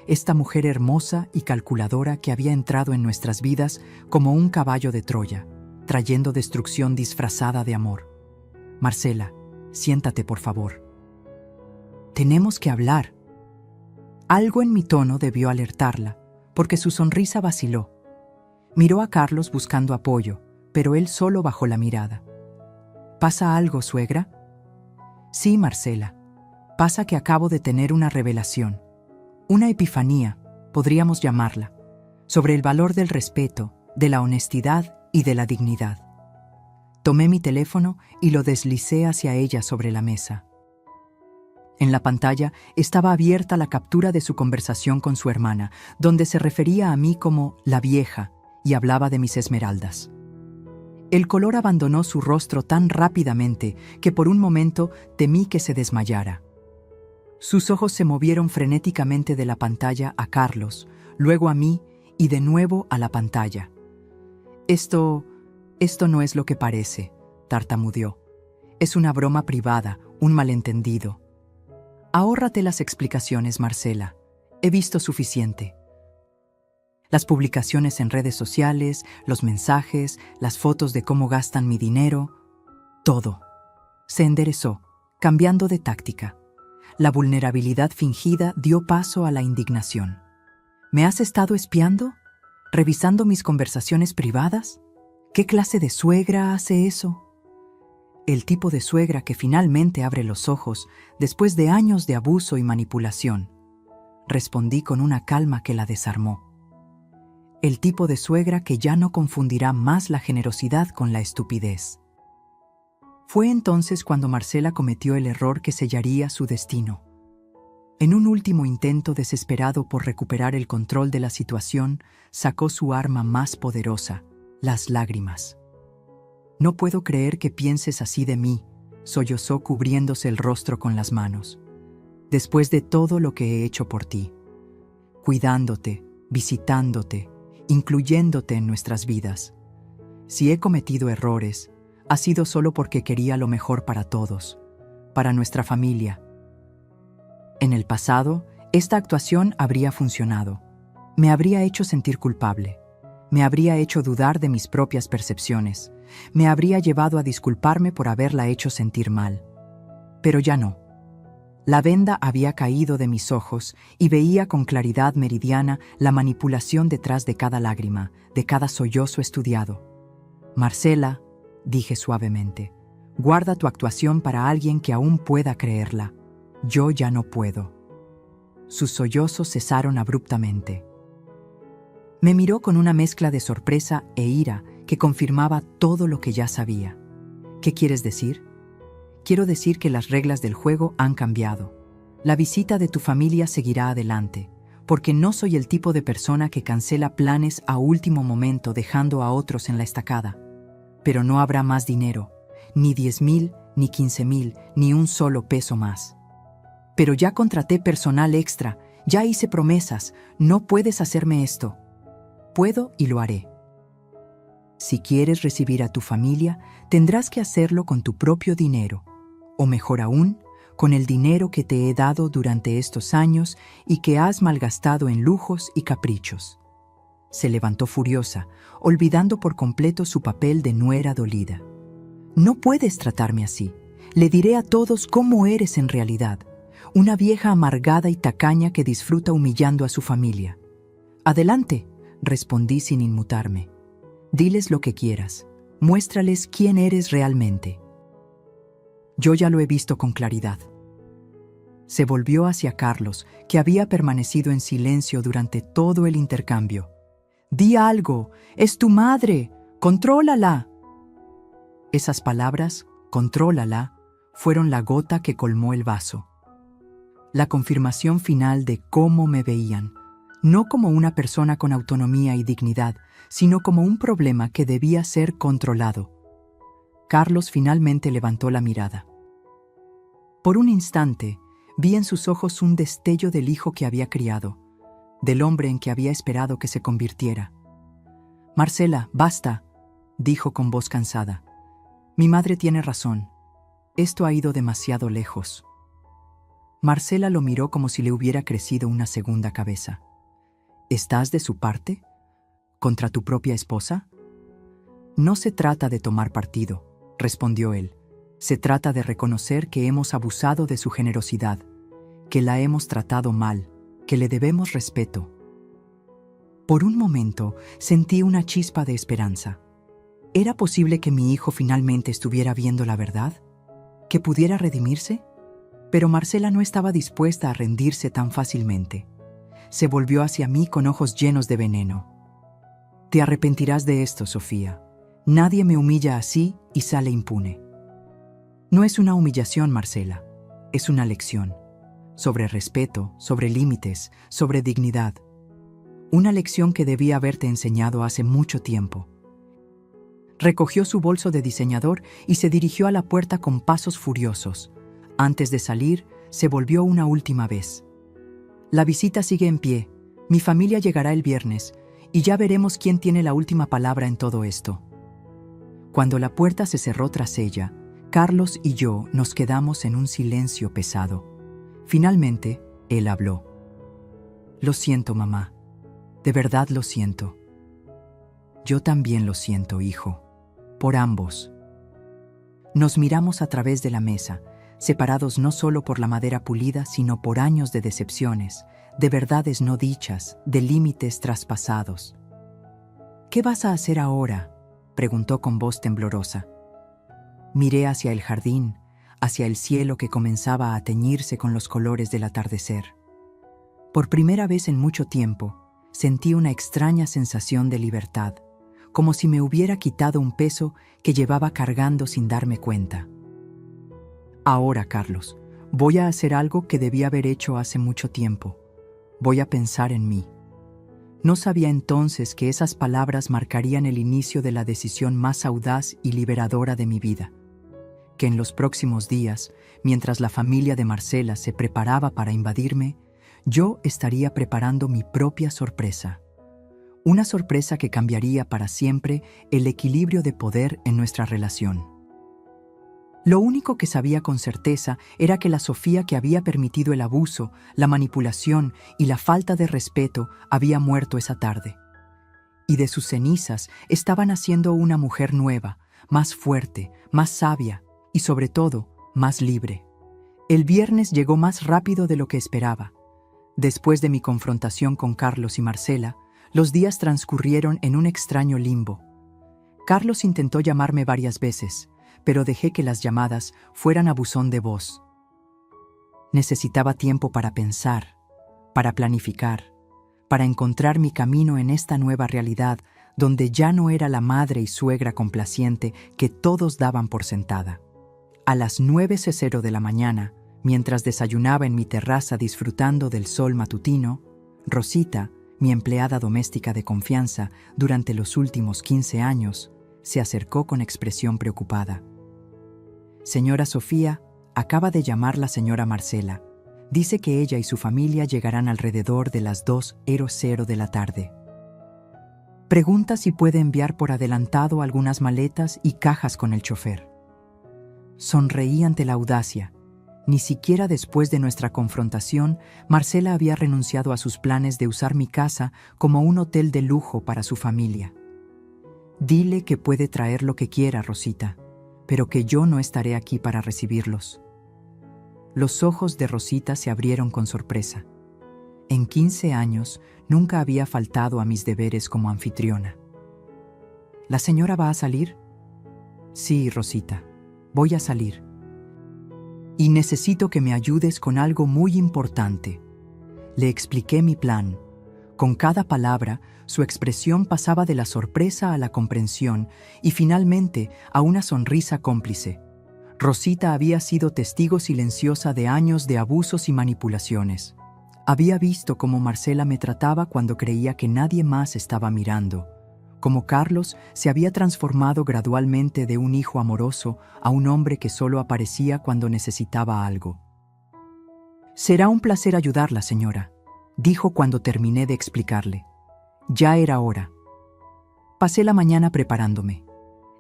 Esta mujer hermosa y calculadora que había entrado en nuestras vidas como un caballo de Troya, trayendo destrucción disfrazada de amor. Marcela, siéntate, por favor. Tenemos que hablar. Algo en mi tono debió alertarla, porque su sonrisa vaciló. Miró a Carlos buscando apoyo, pero él solo bajó la mirada. ¿Pasa algo, suegra? Sí, Marcela. Pasa que acabo de tener una revelación. Una epifanía, podríamos llamarla, sobre el valor del respeto, de la honestidad y de la dignidad. Tomé mi teléfono y lo deslicé hacia ella sobre la mesa. En la pantalla estaba abierta la captura de su conversación con su hermana, donde se refería a mí como la vieja y hablaba de mis esmeraldas. El color abandonó su rostro tan rápidamente que por un momento temí que se desmayara. Sus ojos se movieron frenéticamente de la pantalla a Carlos, luego a mí y de nuevo a la pantalla. Esto no es lo que parece, tartamudeó. Es una broma privada, un malentendido. Ahórrate las explicaciones, Marcela. He visto suficiente. Las publicaciones en redes sociales, los mensajes, las fotos de cómo gastan mi dinero, todo. Se enderezó, cambiando de táctica. La vulnerabilidad fingida dio paso a la indignación. ¿Me has estado espiando? ¿Revisando mis conversaciones privadas? ¿Qué clase de suegra hace eso? El tipo de suegra que finalmente abre los ojos después de años de abuso y manipulación. Respondí con una calma que la desarmó. El tipo de suegra que ya no confundirá más la generosidad con la estupidez. Fue entonces cuando Marcela cometió el error que sellaría su destino. En un último intento desesperado por recuperar el control de la situación, sacó su arma más poderosa, las lágrimas. «No puedo creer que pienses así de mí», sollozó cubriéndose el rostro con las manos. «Después de todo lo que he hecho por ti, cuidándote, visitándote, incluyéndote en nuestras vidas. Si he cometido errores, ha sido solo porque quería lo mejor para todos, para nuestra familia. En el pasado, esta actuación habría funcionado. Me habría hecho sentir culpable. Me habría hecho dudar de mis propias percepciones. Me habría llevado a disculparme por haberla hecho sentir mal. Pero ya no. La venda había caído de mis ojos y veía con claridad meridiana la manipulación detrás de cada lágrima, de cada sollozo estudiado. «Marcela», dije suavemente, «guarda tu actuación para alguien que aún pueda creerla. Yo ya no puedo». Sus sollozos cesaron abruptamente. Me miró con una mezcla de sorpresa e ira que confirmaba todo lo que ya sabía. «¿Qué quieres decir?» «Quiero decir que las reglas del juego han cambiado. La visita de tu familia seguirá adelante, porque no soy el tipo de persona que cancela planes a último momento dejando a otros en la estacada. Pero no habrá más dinero, ni 10,000, ni 15,000, ni un solo peso más. Pero ya contraté personal extra, ya hice promesas, no puedes hacerme esto. Puedo y lo haré. Si quieres recibir a tu familia, tendrás que hacerlo con tu propio dinero, o mejor aún, con el dinero que te he dado durante estos años y que has malgastado en lujos y caprichos». Se levantó furiosa, olvidando por completo su papel de nuera dolida. «No puedes tratarme así. Le diré a todos cómo eres en realidad. Una vieja amargada y tacaña que disfruta humillando a su familia». «Adelante», respondí sin inmutarme. «Diles lo que quieras. Muéstrales quién eres realmente». «Yo ya lo he visto con claridad». Se volvió hacia Carlos, que había permanecido en silencio durante todo el intercambio. «Di algo, es tu madre, contrólala». Esas palabras, contrólala, fueron la gota que colmó el vaso. La confirmación final de cómo me veían, no como una persona con autonomía y dignidad, sino como un problema que debía ser controlado. Carlos finalmente levantó la mirada. Por un instante, vi en sus ojos un destello del hijo que había criado, del hombre en que había esperado que se convirtiera. «Marcela, basta», dijo con voz cansada. «Mi madre tiene razón. Esto ha ido demasiado lejos». Marcela lo miró como si le hubiera crecido una segunda cabeza. «¿Estás de su parte? ¿Contra tu propia esposa?» «No se trata de tomar partido», respondió él. «Se trata de reconocer que hemos abusado de su generosidad, que la hemos tratado mal, que le debemos respeto». Por un momento sentí una chispa de esperanza. ¿Era posible que mi hijo finalmente estuviera viendo la verdad? ¿Que pudiera redimirse? Pero Marcela no estaba dispuesta a rendirse tan fácilmente. Se volvió hacia mí con ojos llenos de veneno. «Te arrepentirás de esto, Sofía. Nadie me humilla así y sale impune. No es una humillación, Marcela, es una lección. Sobre respeto, sobre límites, sobre dignidad. Una lección que debía haberte enseñado hace mucho tiempo. Recogió su bolso de diseñador y se dirigió a la puerta con pasos furiosos. Antes de salir, se volvió una última vez. La visita sigue en pie. Mi familia llegará el viernes y ya veremos quién tiene la última palabra en todo esto. Cuando la puerta se cerró tras ella, Carlos y yo nos quedamos en un silencio pesado. Finalmente, él habló. Lo siento, mamá. De verdad lo siento. Yo también lo siento, hijo. Por ambos. Nos miramos a través de la mesa, separados no solo por la madera pulida, sino por años de decepciones, de verdades no dichas, de límites traspasados. ¿Qué vas a hacer ahora?, preguntó con voz temblorosa. Miré hacia el jardín, hacia el cielo que comenzaba a teñirse con los colores del atardecer. Por primera vez en mucho tiempo, sentí una extraña sensación de libertad, como si me hubiera quitado un peso que llevaba cargando sin darme cuenta. Ahora, Carlos, voy a hacer algo que debí haber hecho hace mucho tiempo. Voy a pensar en mí. No sabía entonces que esas palabras marcarían el inicio de la decisión más audaz y liberadora de mi vida. Que en los próximos días, mientras la familia de Marcela se preparaba para invadirme, yo estaría preparando mi propia sorpresa. Una sorpresa que cambiaría para siempre el equilibrio de poder en nuestra relación. Lo único que sabía con certeza era que la Sofía que había permitido el abuso, la manipulación y la falta de respeto había muerto esa tarde. Y de sus cenizas estaba naciendo una mujer nueva, más fuerte, más sabia y sobre todo, más libre. El viernes llegó más rápido de lo que esperaba. Después de mi confrontación con Carlos y Marcela, los días transcurrieron en un extraño limbo. Carlos intentó llamarme varias veces, pero dejé que las llamadas fueran a buzón de voz. Necesitaba tiempo para pensar, para planificar, para encontrar mi camino en esta nueva realidad donde ya no era la madre y suegra complaciente que todos daban por sentada. A las 9:00 de la mañana, mientras desayunaba en mi terraza disfrutando del sol matutino, Rosita, mi empleada doméstica de confianza durante los últimos 15 años, se acercó con expresión preocupada. Señora Sofía, acaba de llamar la señora Marcela. Dice que ella y su familia llegarán alrededor de las 2:00 de la tarde. Pregunta si puede enviar por adelantado algunas maletas y cajas con el chofer. Sonreí ante la audacia. Ni siquiera después de nuestra confrontación, Marcela había renunciado a sus planes de usar mi casa como un hotel de lujo para su familia. Dile que puede traer lo que quiera, Rosita, pero que yo no estaré aquí para recibirlos. Los ojos de Rosita se abrieron con sorpresa. En 15 años nunca había faltado a mis deberes como anfitriona. ¿La señora va a salir? Sí, Rosita, voy a salir. Y necesito que me ayudes con algo muy importante. Le expliqué mi plan. Con cada palabra, su expresión pasaba de la sorpresa a la comprensión y finalmente a una sonrisa cómplice. Rosita había sido testigo silenciosa de años de abusos y manipulaciones. Había visto cómo Marcela me trataba cuando creía que nadie más estaba mirando, cómo Carlos se había transformado gradualmente de un hijo amoroso a un hombre que solo aparecía cuando necesitaba algo. «Será un placer ayudarla, señora», dijo cuando terminé de explicarle. Ya era hora. Pasé la mañana preparándome.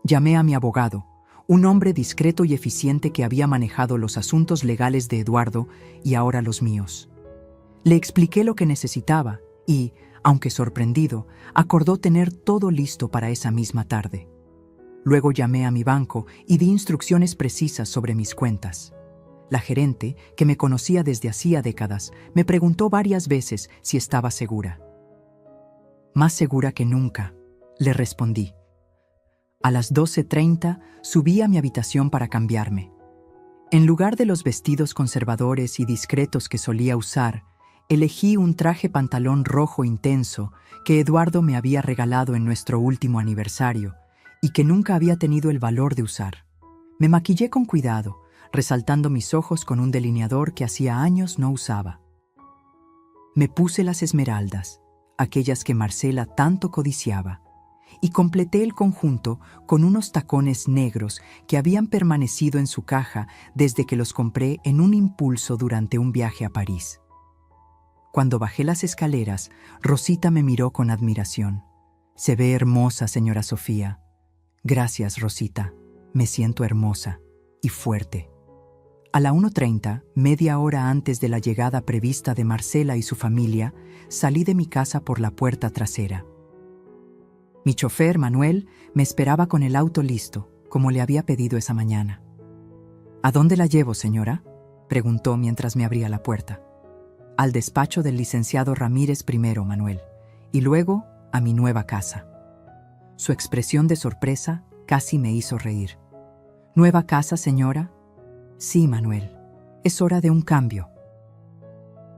Llamé a mi abogado, un hombre discreto y eficiente que había manejado los asuntos legales de Eduardo y ahora los míos. Le expliqué lo que necesitaba y, aunque sorprendido, acordó tener todo listo para esa misma tarde. Luego llamé a mi banco y di instrucciones precisas sobre mis cuentas. La gerente, que me conocía desde hacía décadas, me preguntó varias veces si estaba segura. Más segura que nunca, le respondí. A las 12:30 subí a mi habitación para cambiarme. En lugar de los vestidos conservadores y discretos que solía usar, elegí un traje pantalón rojo intenso que Eduardo me había regalado en nuestro último aniversario y que nunca había tenido el valor de usar. Me maquillé con cuidado, resaltando mis ojos con un delineador que hacía años no usaba. Me puse las esmeraldas, aquellas que Marcela tanto codiciaba, y completé el conjunto con unos tacones negros que habían permanecido en su caja desde que los compré en un impulso durante un viaje a París. Cuando bajé las escaleras, Rosita me miró con admiración. «Se ve hermosa, señora Sofía». «Gracias, Rosita. Me siento hermosa y fuerte». A la 1:30, media hora antes de la llegada prevista de Marcela y su familia, salí de mi casa por la puerta trasera. Mi chofer, Manuel, me esperaba con el auto listo, como le había pedido esa mañana. «¿A dónde la llevo, señora?», preguntó mientras me abría la puerta. «Al despacho del licenciado Ramírez primero, Manuel, y luego a mi nueva casa». Su expresión de sorpresa casi me hizo reír. «¿Nueva casa, señora?». «Sí, Manuel. Es hora de un cambio».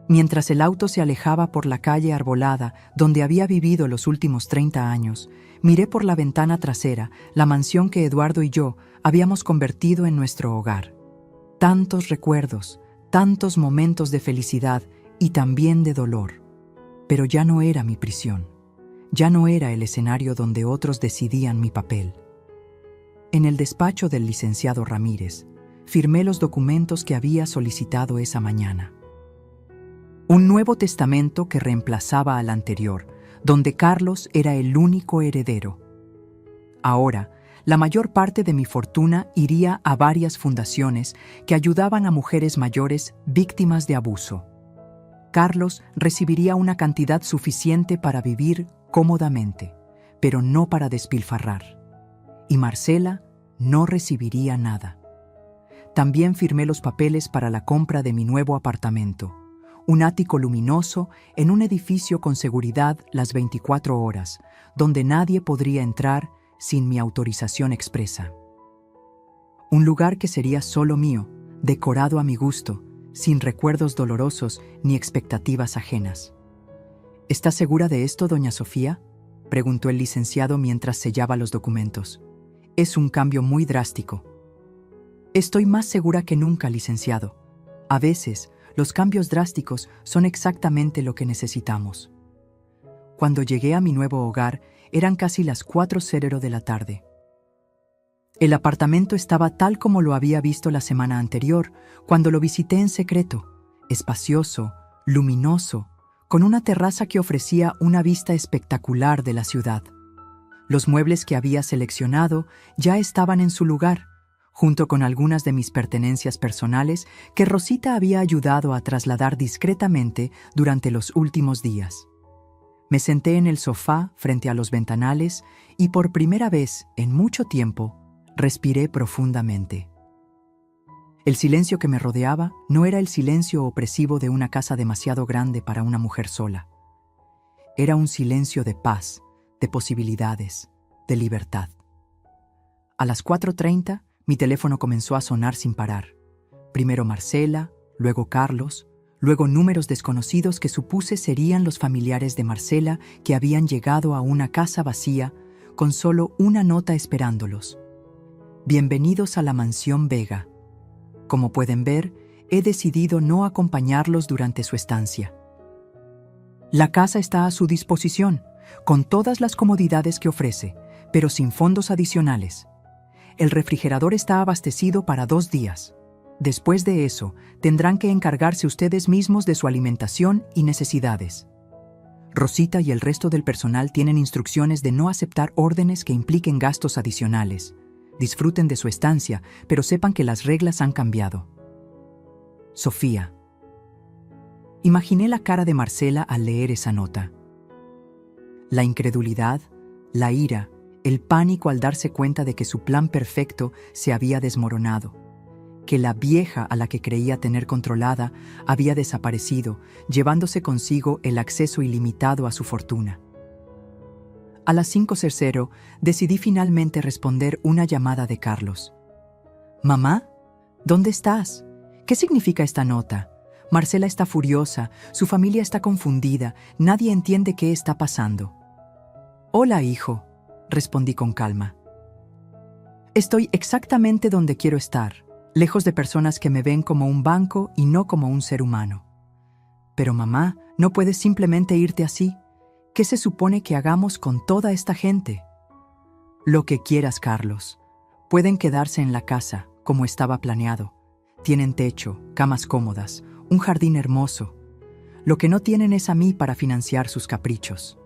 Mientras el auto se alejaba por la calle arbolada donde había vivido los últimos 30 años, miré por la ventana trasera la mansión que Eduardo y yo habíamos convertido en nuestro hogar. Tantos recuerdos, tantos momentos de felicidad y también de dolor. Pero ya no era mi prisión. Ya no era el escenario donde otros decidían mi papel. En el despacho del licenciado Ramírez, firmé los documentos que había solicitado esa mañana. Un nuevo testamento que reemplazaba al anterior, donde Carlos era el único heredero. Ahora, la mayor parte de mi fortuna iría a varias fundaciones que ayudaban a mujeres mayores víctimas de abuso. Carlos recibiría una cantidad suficiente para vivir cómodamente, pero no para despilfarrar. Y Marcela no recibiría nada. También firmé los papeles para la compra de mi nuevo apartamento, un ático luminoso en un edificio con seguridad las 24 horas, donde nadie podría entrar sin mi autorización expresa. Un lugar que sería solo mío, decorado a mi gusto, sin recuerdos dolorosos ni expectativas ajenas. «¿Está segura de esto, doña Sofía?», preguntó el licenciado mientras sellaba los documentos. «Es un cambio muy drástico». «Estoy más segura que nunca, licenciado. A veces, los cambios drásticos son exactamente lo que necesitamos». Cuando llegué a mi nuevo hogar, eran casi las 4:00 de la tarde. El apartamento estaba tal como lo había visto la semana anterior, cuando lo visité en secreto, espacioso, luminoso, con una terraza que ofrecía una vista espectacular de la ciudad. Los muebles que había seleccionado ya estaban en su lugar, junto con algunas de mis pertenencias personales que Rosita había ayudado a trasladar discretamente durante los últimos días. Me senté en el sofá frente a los ventanales y por primera vez en mucho tiempo respiré profundamente. El silencio que me rodeaba no era el silencio opresivo de una casa demasiado grande para una mujer sola. Era un silencio de paz, de posibilidades, de libertad. A las 4:30, mi teléfono comenzó a sonar sin parar. Primero Marcela, luego Carlos, luego números desconocidos que supuse serían los familiares de Marcela que habían llegado a una casa vacía con solo una nota esperándolos. «Bienvenidos a la Mansión Vega. Como pueden ver, he decidido no acompañarlos durante su estancia. La casa está a su disposición, con todas las comodidades que ofrece, pero sin fondos adicionales. El refrigerador está abastecido para 2 días. Después de eso, tendrán que encargarse ustedes mismos de su alimentación y necesidades. Rosita y el resto del personal tienen instrucciones de no aceptar órdenes que impliquen gastos adicionales. Disfruten de su estancia, pero sepan que las reglas han cambiado. Sofía». Imaginé la cara de Marcela al leer esa nota. La incredulidad, la ira, el pánico al darse cuenta de que su plan perfecto se había desmoronado, que la vieja a la que creía tener controlada había desaparecido, llevándose consigo el acceso ilimitado a su fortuna. A las 5:00 decidí finalmente responder una llamada de Carlos. «Mamá, ¿dónde estás? ¿Qué significa esta nota? Marcela está furiosa, su familia está confundida, nadie entiende qué está pasando». «Hola, hijo», respondí con calma. Estoy exactamente donde quiero estar, lejos de personas que me ven como un banco y no como un ser humano. Pero mamá, no puedes simplemente irte así. ¿Qué se supone que hagamos con toda esta gente? Lo que quieras, Carlos. Pueden quedarse en la casa, como estaba planeado. Tienen techo, camas cómodas, un jardín hermoso. Lo que no tienen es a mí para financiar sus caprichos.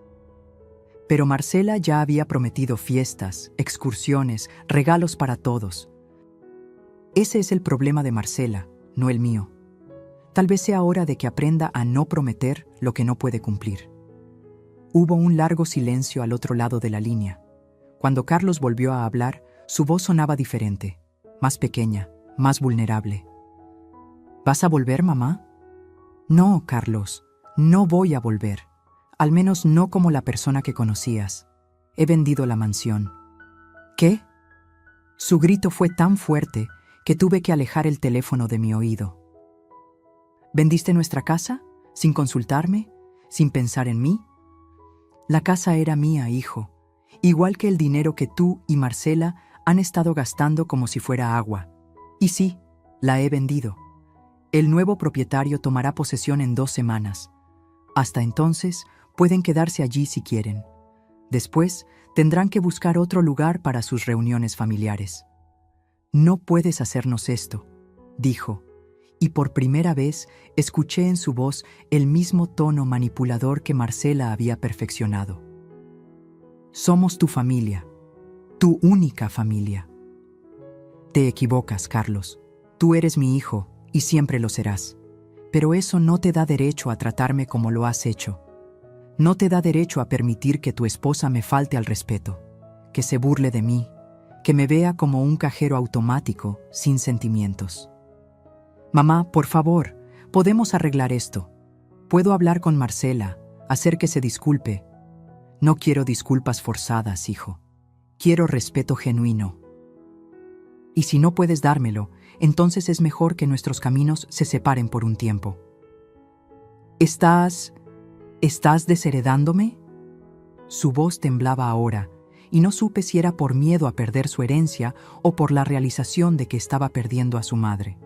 Pero Marcela ya había prometido fiestas, excursiones, regalos para todos. Ese es el problema de Marcela, no el mío. Tal vez sea hora de que aprenda a no prometer lo que no puede cumplir. Hubo un largo silencio al otro lado de la línea. Cuando Carlos volvió a hablar, su voz sonaba diferente, más pequeña, más vulnerable. ¿Vas a volver, mamá? No, Carlos, no voy a volver. Al menos no como la persona que conocías. He vendido la mansión. ¿Qué? Su grito fue tan fuerte que tuve que alejar el teléfono de mi oído. ¿Vendiste nuestra casa? ¿Sin consultarme? ¿Sin pensar en mí? La casa era mía, hijo, igual que el dinero que tú y Marcela han estado gastando como si fuera agua. Y sí, la he vendido. El nuevo propietario tomará posesión en 2 semanas. Hasta entonces, pueden quedarse allí si quieren. Después, tendrán que buscar otro lugar para sus reuniones familiares. No puedes hacernos esto, dijo, y por primera vez escuché en su voz el mismo tono manipulador que Marcela había perfeccionado. Somos tu familia, tu única familia. Te equivocas, Carlos. Tú eres mi hijo y siempre lo serás. Pero eso no te da derecho a tratarme como lo has hecho. No te da derecho a permitir que tu esposa me falte al respeto, que se burle de mí, que me vea como un cajero automático sin sentimientos. Mamá, por favor, podemos arreglar esto. Puedo hablar con Marcela, hacer que se disculpe. No quiero disculpas forzadas, hijo. Quiero respeto genuino. Y si no puedes dármelo, entonces es mejor que nuestros caminos se separen por un tiempo. ¿Estás desheredándome? Su voz temblaba ahora, y no supe si era por miedo a perder su herencia o por la realización de que estaba perdiendo a su madre.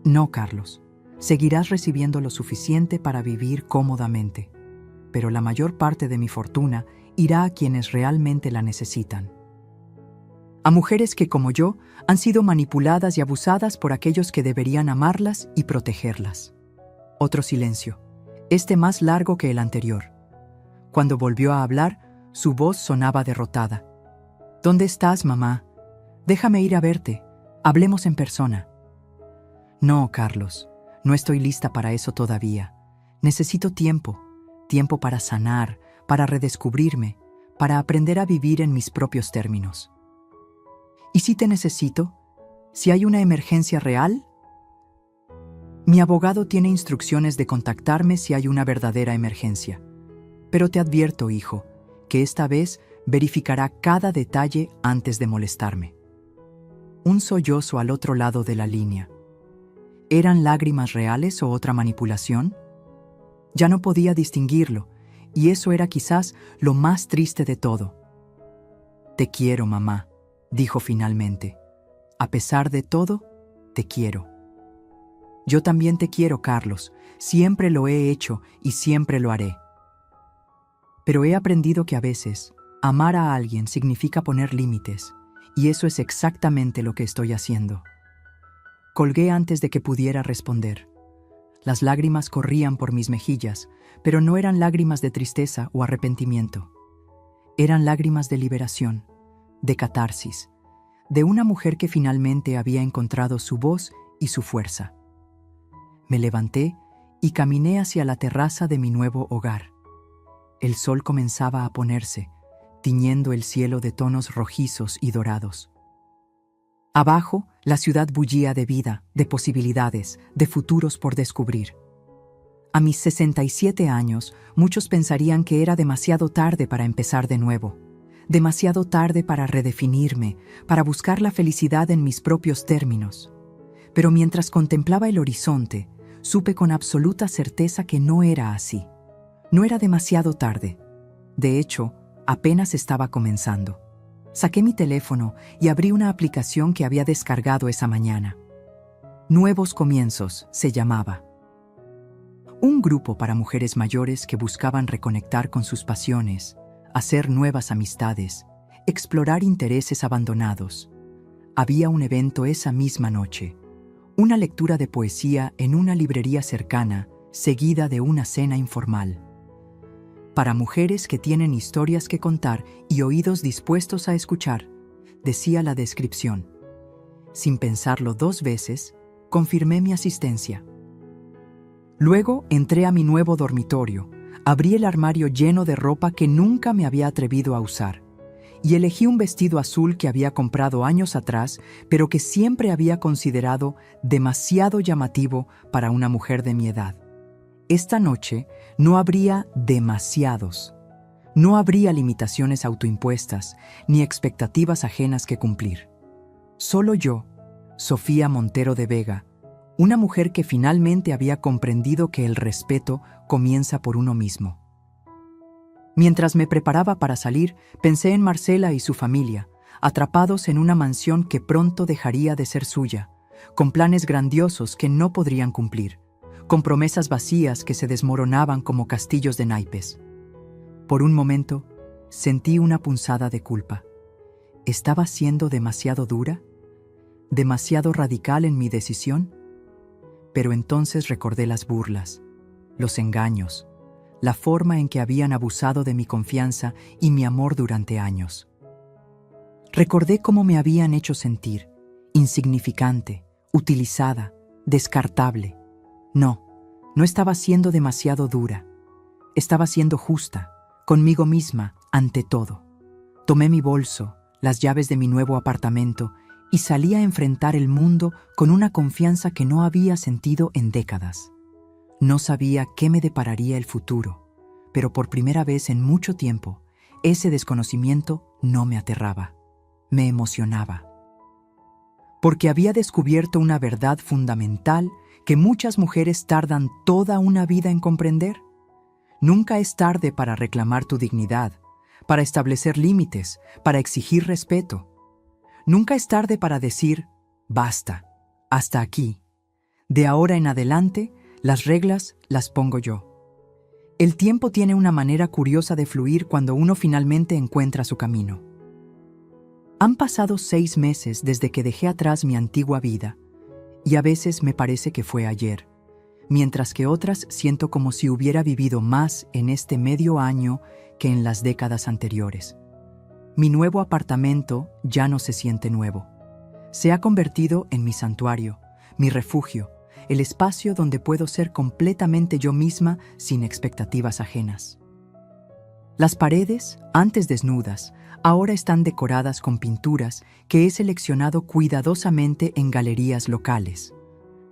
No, Carlos. Seguirás recibiendo lo suficiente para vivir cómodamente, pero la mayor parte de mi fortuna irá a quienes realmente la necesitan. A mujeres que, como yo, han sido manipuladas y abusadas por aquellos que deberían amarlas y protegerlas. Otro silencio, este más largo que el anterior. Cuando volvió a hablar, su voz sonaba derrotada. ¿Dónde estás, mamá? Déjame ir a verte. Hablemos en persona. No, Carlos, no estoy lista para eso todavía. Necesito tiempo para sanar, para redescubrirme, para aprender a vivir en mis propios términos. ¿Y si te necesito? ¿Si hay una emergencia real? Mi abogado tiene instrucciones de contactarme si hay una verdadera emergencia. Pero te advierto, hijo, que esta vez verificará cada detalle antes de molestarme. Un sollozo al otro lado de la línea. ¿Eran lágrimas reales o otra manipulación? Ya no podía distinguirlo, y eso era quizás lo más triste de todo. Te quiero, mamá, dijo finalmente. A pesar de todo, te quiero. Yo también te quiero, Carlos. Siempre lo he hecho y siempre lo haré. Pero he aprendido que a veces, amar a alguien significa poner límites, y eso es exactamente lo que estoy haciendo. Colgué antes de que pudiera responder. Las lágrimas corrían por mis mejillas, pero no eran lágrimas de tristeza o arrepentimiento. Eran lágrimas de liberación, de catarsis, de una mujer que finalmente había encontrado su voz y su fuerza. Me levanté y caminé hacia la terraza de mi nuevo hogar. El sol comenzaba a ponerse, tiñendo el cielo de tonos rojizos y dorados. Abajo, la ciudad bullía de vida, de posibilidades, de futuros por descubrir. A mis 67 años, muchos pensarían que era demasiado tarde para empezar de nuevo, demasiado tarde para redefinirme, para buscar la felicidad en mis propios términos. Pero mientras contemplaba el horizonte, supe con absoluta certeza que no era así. No era demasiado tarde. De hecho, apenas estaba comenzando. Saqué mi teléfono y abrí una aplicación que había descargado esa mañana. Nuevos Comienzos se llamaba. Un grupo para mujeres mayores que buscaban reconectar con sus pasiones, hacer nuevas amistades, explorar intereses abandonados. Había un evento esa misma noche, una lectura de poesía en una librería cercana, seguida de una cena informal. Para mujeres que tienen historias que contar y oídos dispuestos a escuchar, decía la descripción. Sin pensarlo 2 veces, confirmé mi asistencia. Luego entré a mi nuevo dormitorio, abrí el armario lleno de ropa que nunca me había atrevido a usar, y elegí un vestido azul que había comprado años atrás, pero que siempre había considerado demasiado llamativo para una mujer de mi edad. Esta noche no habría demasiados. No habría limitaciones autoimpuestas ni expectativas ajenas que cumplir. Solo yo, Sofía Montero de Vega, una mujer que finalmente había comprendido que el respeto comienza por uno mismo. Mientras me preparaba para salir, pensé en Marcela y su familia, atrapados en una mansión que pronto dejaría de ser suya, con planes grandiosos que no podrían cumplir, con promesas vacías que se desmoronaban como castillos de naipes. Por un momento, sentí una punzada de culpa. ¿Estaba siendo demasiado dura? ¿Demasiado radical en mi decisión? Pero entonces recordé las burlas, los engaños, la forma en que habían abusado de mi confianza y mi amor durante años. Recordé cómo me habían hecho sentir, insignificante, utilizada, descartable. No estaba siendo demasiado dura. Estaba siendo justa, conmigo misma, ante todo. Tomé mi bolso, las llaves de mi nuevo apartamento y salí a enfrentar el mundo con una confianza que no había sentido en décadas. No sabía qué me depararía el futuro, pero por primera vez en mucho tiempo, ese desconocimiento no me aterraba, me emocionaba. Porque había descubierto una verdad fundamental que muchas mujeres tardan toda una vida en comprender. Nunca es tarde para reclamar tu dignidad, para establecer límites, para exigir respeto. Nunca es tarde para decir, basta, hasta aquí. De ahora en adelante, las reglas las pongo yo. El tiempo tiene una manera curiosa de fluir cuando uno finalmente encuentra su camino. Han pasado 6 meses desde que dejé atrás mi antigua vida, y a veces me parece que fue ayer, mientras que otras siento como si hubiera vivido más en este medio año que en las décadas anteriores. Mi nuevo apartamento ya no se siente nuevo. Se ha convertido en mi santuario, mi refugio, el espacio donde puedo ser completamente yo misma sin expectativas ajenas. Las paredes, antes desnudas, ahora están decoradas con pinturas que he seleccionado cuidadosamente en galerías locales.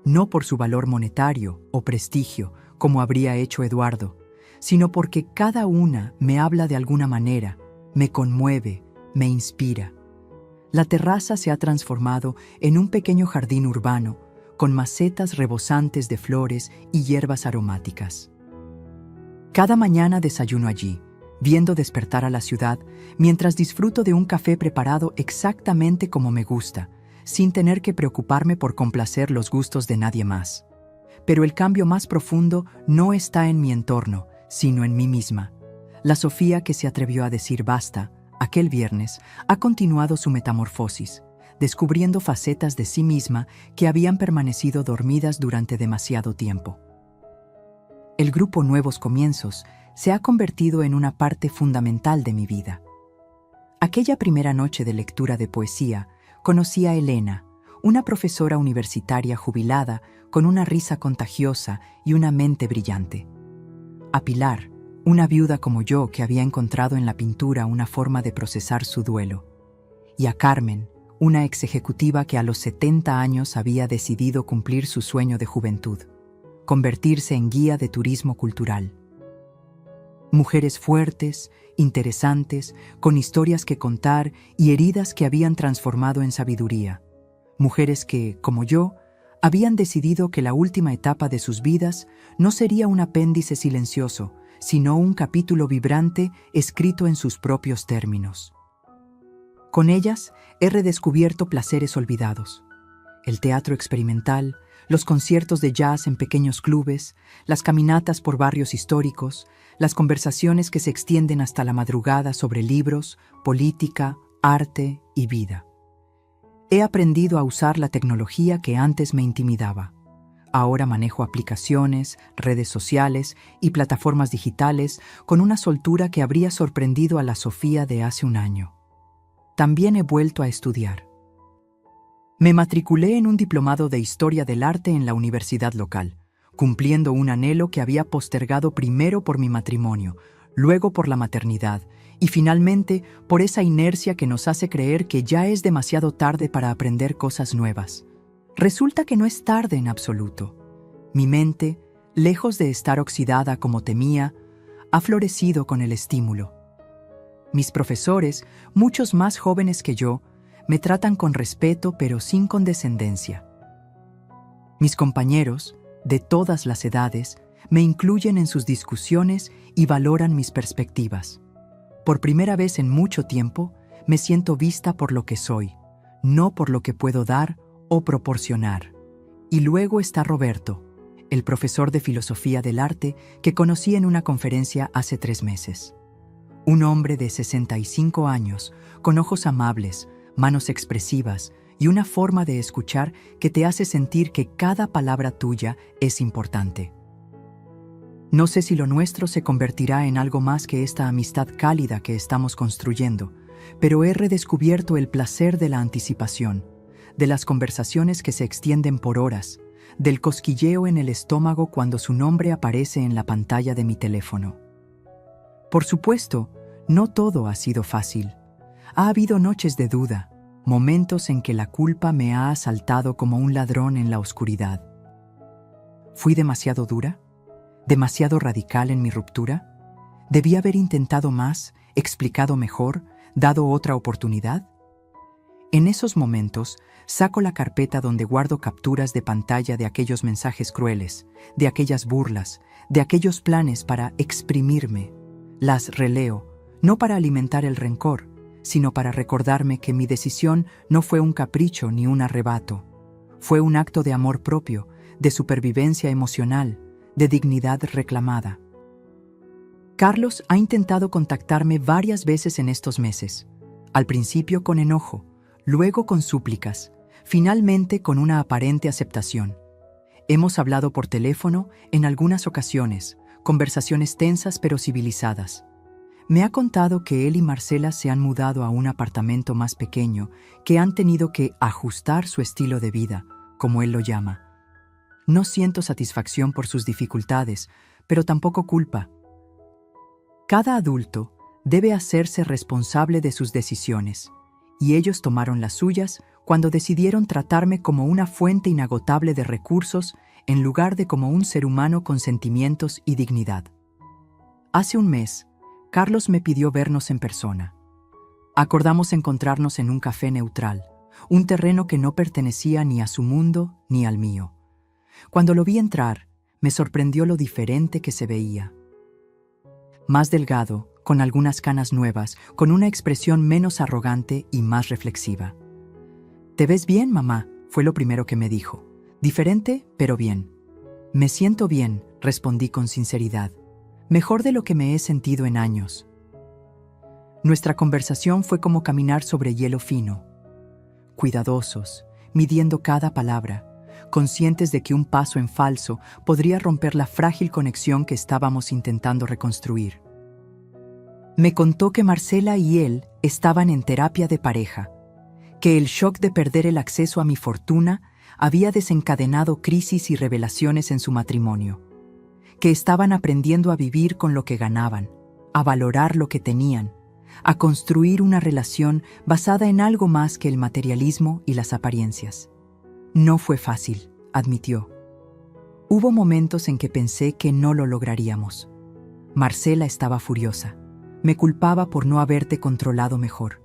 No por su valor monetario o prestigio, como habría hecho Eduardo, sino porque cada una me habla de alguna manera, me conmueve, me inspira. La terraza se ha transformado en un pequeño jardín urbano, con macetas rebosantes de flores y hierbas aromáticas. Cada mañana desayuno allí, viendo despertar a la ciudad, mientras disfruto de un café preparado exactamente como me gusta, sin tener que preocuparme por complacer los gustos de nadie más. Pero el cambio más profundo no está en mi entorno, sino en mí misma. La Sofía que se atrevió a decir basta, aquel viernes, ha continuado su metamorfosis, descubriendo facetas de sí misma que habían permanecido dormidas durante demasiado tiempo. El grupo Nuevos Comienzos se ha convertido en una parte fundamental de mi vida. Aquella primera noche de lectura de poesía, conocí a Elena, una profesora universitaria jubilada con una risa contagiosa y una mente brillante. A Pilar, una viuda como yo que había encontrado en la pintura una forma de procesar su duelo. Y a Carmen, una ex ejecutiva que a los 70 años había decidido cumplir su sueño de juventud, convertirse en guía de turismo cultural. Mujeres fuertes, interesantes, con historias que contar y heridas que habían transformado en sabiduría. Mujeres que, como yo, habían decidido que la última etapa de sus vidas no sería un apéndice silencioso, sino un capítulo vibrante escrito en sus propios términos. Con ellas he redescubierto placeres olvidados. El teatro experimental, los conciertos de jazz en pequeños clubes, las caminatas por barrios históricos, las conversaciones que se extienden hasta la madrugada sobre libros, política, arte y vida. He aprendido a usar la tecnología que antes me intimidaba. Ahora manejo aplicaciones, redes sociales y plataformas digitales con una soltura que habría sorprendido a la Sofía de hace un año. También he vuelto a estudiar. Me matriculé en un diplomado de Historia del Arte en la universidad local, cumpliendo un anhelo que había postergado primero por mi matrimonio, luego por la maternidad y finalmente por esa inercia que nos hace creer que ya es demasiado tarde para aprender cosas nuevas. Resulta que no es tarde en absoluto. Mi mente, lejos de estar oxidada como temía, ha florecido con el estímulo. Mis profesores, muchos más jóvenes que yo, me tratan con respeto pero sin condescendencia. Mis compañeros, de todas las edades, me incluyen en sus discusiones y valoran mis perspectivas. Por primera vez en mucho tiempo, me siento vista por lo que soy, no por lo que puedo dar o proporcionar. Y luego está Roberto, el profesor de filosofía del arte que conocí en una conferencia hace 3 meses. Un hombre de 65 años, con ojos amables, manos expresivas y una forma de escuchar que te hace sentir que cada palabra tuya es importante. No sé si lo nuestro se convertirá en algo más que esta amistad cálida que estamos construyendo, pero he redescubierto el placer de la anticipación, de las conversaciones que se extienden por horas, del cosquilleo en el estómago cuando su nombre aparece en la pantalla de mi teléfono. Por supuesto, no todo ha sido fácil. Ha habido noches de duda, momentos en que la culpa me ha asaltado como un ladrón en la oscuridad. ¿Fui demasiado dura? ¿Demasiado radical en mi ruptura? ¿Debí haber intentado más, explicado mejor, dado otra oportunidad? En esos momentos, saco la carpeta donde guardo capturas de pantalla de aquellos mensajes crueles, de aquellas burlas, de aquellos planes para exprimirme. Las releo, no para alimentar el rencor, sino para recordarme que mi decisión no fue un capricho ni un arrebato. Fue un acto de amor propio, de supervivencia emocional, de dignidad reclamada. Carlos ha intentado contactarme varias veces en estos meses, al principio con enojo, luego con súplicas, finalmente con una aparente aceptación. Hemos hablado por teléfono en algunas ocasiones, conversaciones tensas pero civilizadas. Me ha contado que él y Marcela se han mudado a un apartamento más pequeño, que han tenido que ajustar su estilo de vida, como él lo llama. No siento satisfacción por sus dificultades, pero tampoco culpa. Cada adulto debe hacerse responsable de sus decisiones, y ellos tomaron las suyas cuando decidieron tratarme como una fuente inagotable de recursos en lugar de como un ser humano con sentimientos y dignidad. Hace un mes, Carlos me pidió vernos en persona. Acordamos encontrarnos en un café neutral, un terreno que no pertenecía ni a su mundo ni al mío. Cuando lo vi entrar, me sorprendió lo diferente que se veía. Más delgado, con algunas canas nuevas, con una expresión menos arrogante y más reflexiva. «¿Te ves bien, mamá?», fue lo primero que me dijo. «Diferente, pero bien». «Me siento bien», respondí con sinceridad. «Mejor de lo que me he sentido en años». Nuestra conversación fue como caminar sobre hielo fino. Cuidadosos, midiendo cada palabra, conscientes de que un paso en falso podría romper la frágil conexión que estábamos intentando reconstruir. Me contó que Marcela y él estaban en terapia de pareja, que el shock de perder el acceso a mi fortuna había desencadenado crisis y revelaciones en su matrimonio, que estaban aprendiendo a vivir con lo que ganaban, a valorar lo que tenían, a construir una relación basada en algo más que el materialismo y las apariencias. No fue fácil, admitió. Hubo momentos en que pensé que no lo lograríamos. Marcela estaba furiosa. Me culpaba por no haberte controlado mejor.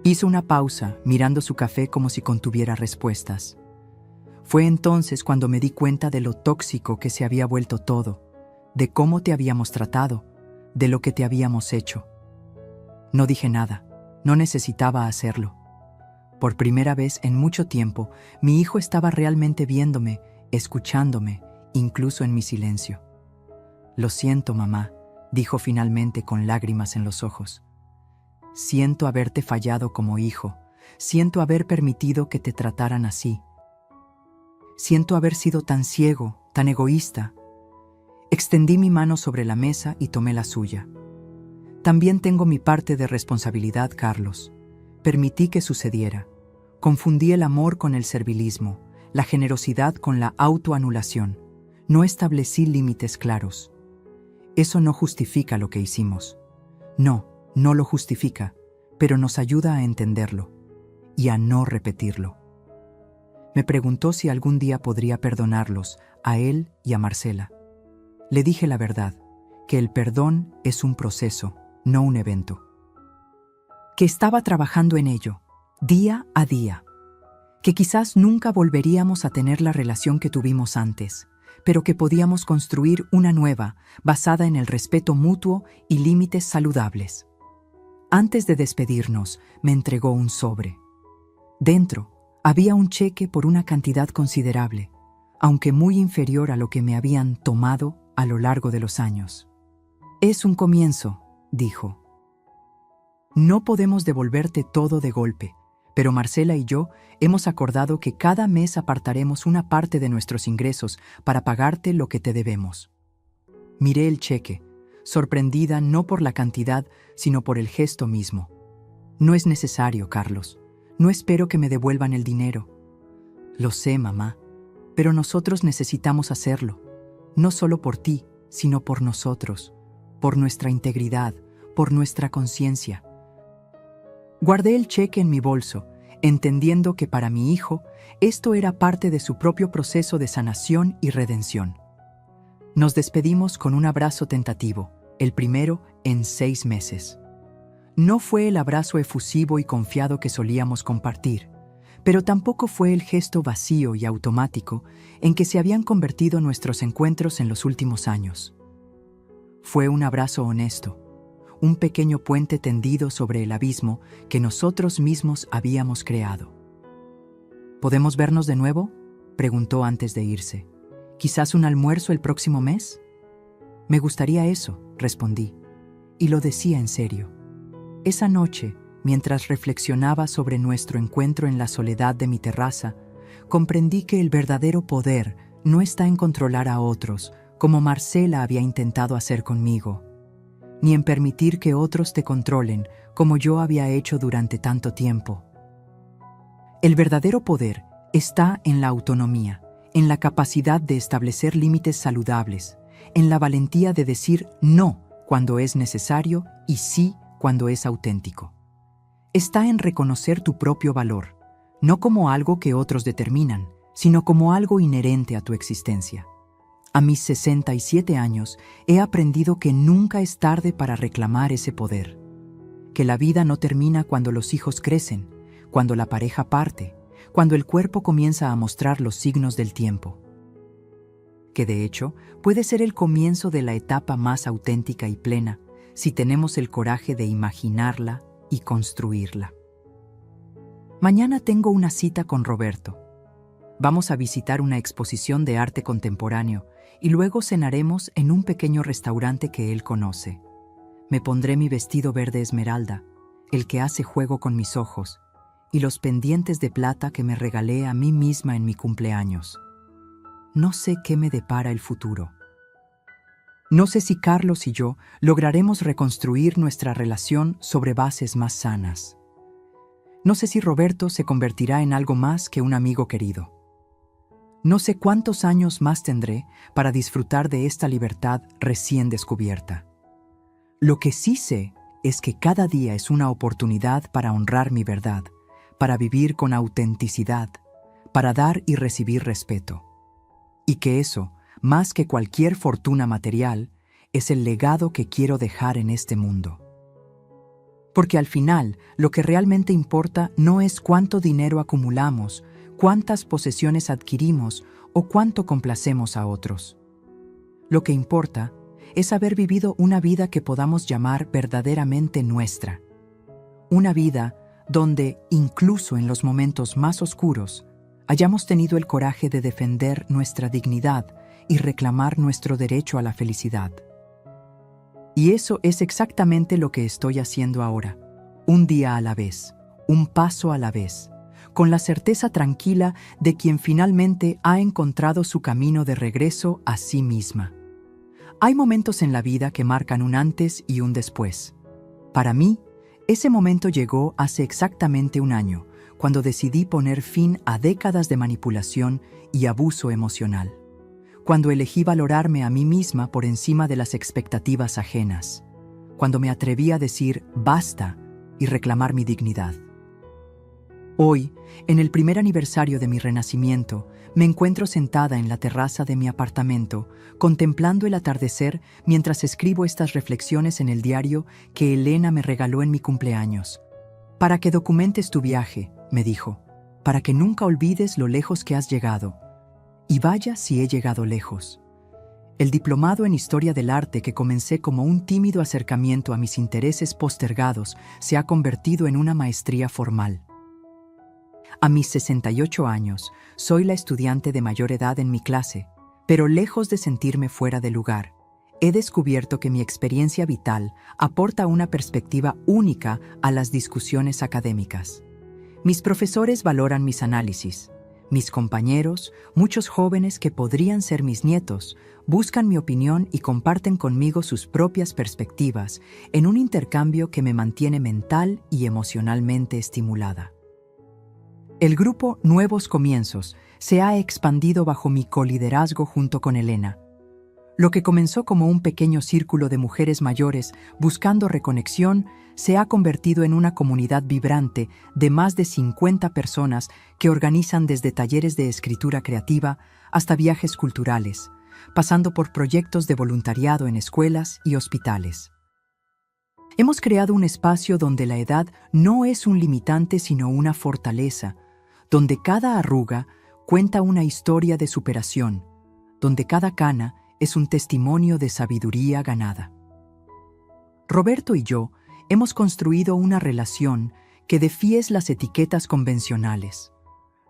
Hizo una pausa, mirando su café como si contuviera respuestas. Fue entonces cuando me di cuenta de lo tóxico que se había vuelto todo, de cómo te habíamos tratado, de lo que te habíamos hecho. No dije nada, No necesitaba hacerlo. Por primera vez en mucho tiempo, mi hijo estaba realmente viéndome, escuchándome, incluso en mi silencio. «Lo siento, mamá», dijo finalmente con lágrimas en los ojos. «Siento haberte fallado como hijo. Siento haber permitido que te trataran así. Siento haber sido tan ciego, tan egoísta». Extendí mi mano sobre la mesa y tomé la suya. «También tengo mi parte de responsabilidad, Carlos. Permití que sucediera. Confundí el amor con el servilismo, la generosidad con la autoanulación. No establecí límites claros. Eso no justifica lo que hicimos. No, no lo justifica, pero nos ayuda a entenderlo y a no repetirlo». Me preguntó si algún día podría perdonarlos, a él y a Marcela. Le dije la verdad, que el perdón es un proceso, no un evento. Que estaba trabajando en ello, día a día. Que quizás nunca volveríamos a tener la relación que tuvimos antes, pero que podíamos construir una nueva, basada en el respeto mutuo y límites saludables. Antes de despedirnos, me entregó un sobre. Dentro, había un cheque por una cantidad considerable, aunque muy inferior a lo que me habían tomado a lo largo de los años. «Es un comienzo», dijo. «No podemos devolverte todo de golpe, pero Marcela y yo hemos acordado que cada mes apartaremos una parte de nuestros ingresos para pagarte lo que te debemos». Miré el cheque, sorprendida no por la cantidad, sino por el gesto mismo. «No es necesario, Carlos. No espero que me devuelvan el dinero». «Lo sé, mamá, pero nosotros necesitamos hacerlo, no solo por ti, sino por nosotros, por nuestra integridad, por nuestra conciencia». Guardé el cheque en mi bolso, entendiendo que para mi hijo esto era parte de su propio proceso de sanación y redención. Nos despedimos con un abrazo tentativo, el primero en 6 meses. No fue el abrazo efusivo y confiado que solíamos compartir, pero tampoco fue el gesto vacío y automático en que se habían convertido nuestros encuentros en los últimos años. Fue un abrazo honesto, un pequeño puente tendido sobre el abismo que nosotros mismos habíamos creado. «¿Podemos vernos de nuevo?», preguntó antes de irse. «¿Quizás un almuerzo el próximo mes?». «Me gustaría eso», respondí, y lo decía en serio. Esa noche, mientras reflexionaba sobre nuestro encuentro en la soledad de mi terraza, comprendí que el verdadero poder no está en controlar a otros, como Marcela había intentado hacer conmigo, ni en permitir que otros te controlen, como yo había hecho durante tanto tiempo. El verdadero poder está en la autonomía, en la capacidad de establecer límites saludables, en la valentía de decir no cuando es necesario y sí cuando es auténtico. Está en reconocer tu propio valor, no como algo que otros determinan, sino como algo inherente a tu existencia. A mis 67 años he aprendido que nunca es tarde para reclamar ese poder, que la vida no termina cuando los hijos crecen, cuando la pareja parte, cuando el cuerpo comienza a mostrar los signos del tiempo, que de hecho puede ser el comienzo de la etapa más auténtica y plena si tenemos el coraje de imaginarla y construirla. Mañana tengo una cita con Roberto. Vamos a visitar una exposición de arte contemporáneo y luego cenaremos en un pequeño restaurante que él conoce. Me pondré mi vestido verde esmeralda, el que hace juego con mis ojos, y los pendientes de plata que me regalé a mí misma en mi cumpleaños. No sé qué me depara el futuro. No sé si Carlos y yo lograremos reconstruir nuestra relación sobre bases más sanas. No sé si Roberto se convertirá en algo más que un amigo querido. No sé cuántos años más tendré para disfrutar de esta libertad recién descubierta. Lo que sí sé es que cada día es una oportunidad para honrar mi verdad, para vivir con autenticidad, para dar y recibir respeto. Y que eso, más que cualquier fortuna material, es el legado que quiero dejar en este mundo. Porque al final, lo que realmente importa no es cuánto dinero acumulamos, cuántas posesiones adquirimos o cuánto complacemos a otros. Lo que importa es haber vivido una vida que podamos llamar verdaderamente nuestra. una vida donde, incluso en los momentos más oscuros, hayamos tenido el coraje de defender nuestra dignidad y reclamar nuestro derecho a la felicidad. Y eso es exactamente lo que estoy haciendo ahora, un día a la vez, un paso a la vez, con la certeza tranquila de quien finalmente ha encontrado su camino de regreso a sí misma. Hay momentos en la vida que marcan un antes y un después. Para mí, ese momento llegó hace exactamente un año, cuando decidí poner fin a décadas de manipulación y abuso emocional. Cuando elegí valorarme a mí misma por encima de las expectativas ajenas. Cuando me atreví a decir basta y reclamar mi dignidad. Hoy, en el primer aniversario de mi renacimiento, me encuentro sentada en la terraza de mi apartamento, contemplando el atardecer mientras escribo estas reflexiones en el diario que Elena me regaló en mi cumpleaños. Para que documentes tu viaje, me dijo, para que nunca olvides lo lejos que has llegado. Y vaya si he llegado lejos. El diplomado en Historia del Arte que comencé como un tímido acercamiento a mis intereses postergados se ha convertido en una maestría formal. A mis 68 años, soy la estudiante de mayor edad en mi clase, pero lejos de sentirme fuera de lugar, he descubierto que mi experiencia vital aporta una perspectiva única a las discusiones académicas. Mis profesores valoran mis análisis. Mis compañeros, muchos jóvenes que podrían ser mis nietos, buscan mi opinión y comparten conmigo sus propias perspectivas en un intercambio que me mantiene mental y emocionalmente estimulada. El grupo Nuevos Comienzos se ha expandido bajo mi coliderazgo junto con Elena. Lo que comenzó como un pequeño círculo de mujeres mayores buscando reconexión se ha convertido en una comunidad vibrante de más de 50 personas que organizan desde talleres de escritura creativa hasta viajes culturales, pasando por proyectos de voluntariado en escuelas y hospitales. Hemos creado un espacio donde la edad no es un limitante sino una fortaleza, donde cada arruga cuenta una historia de superación, donde cada cana es un testimonio de sabiduría ganada. Roberto y yo hemos construido una relación que defía las etiquetas convencionales.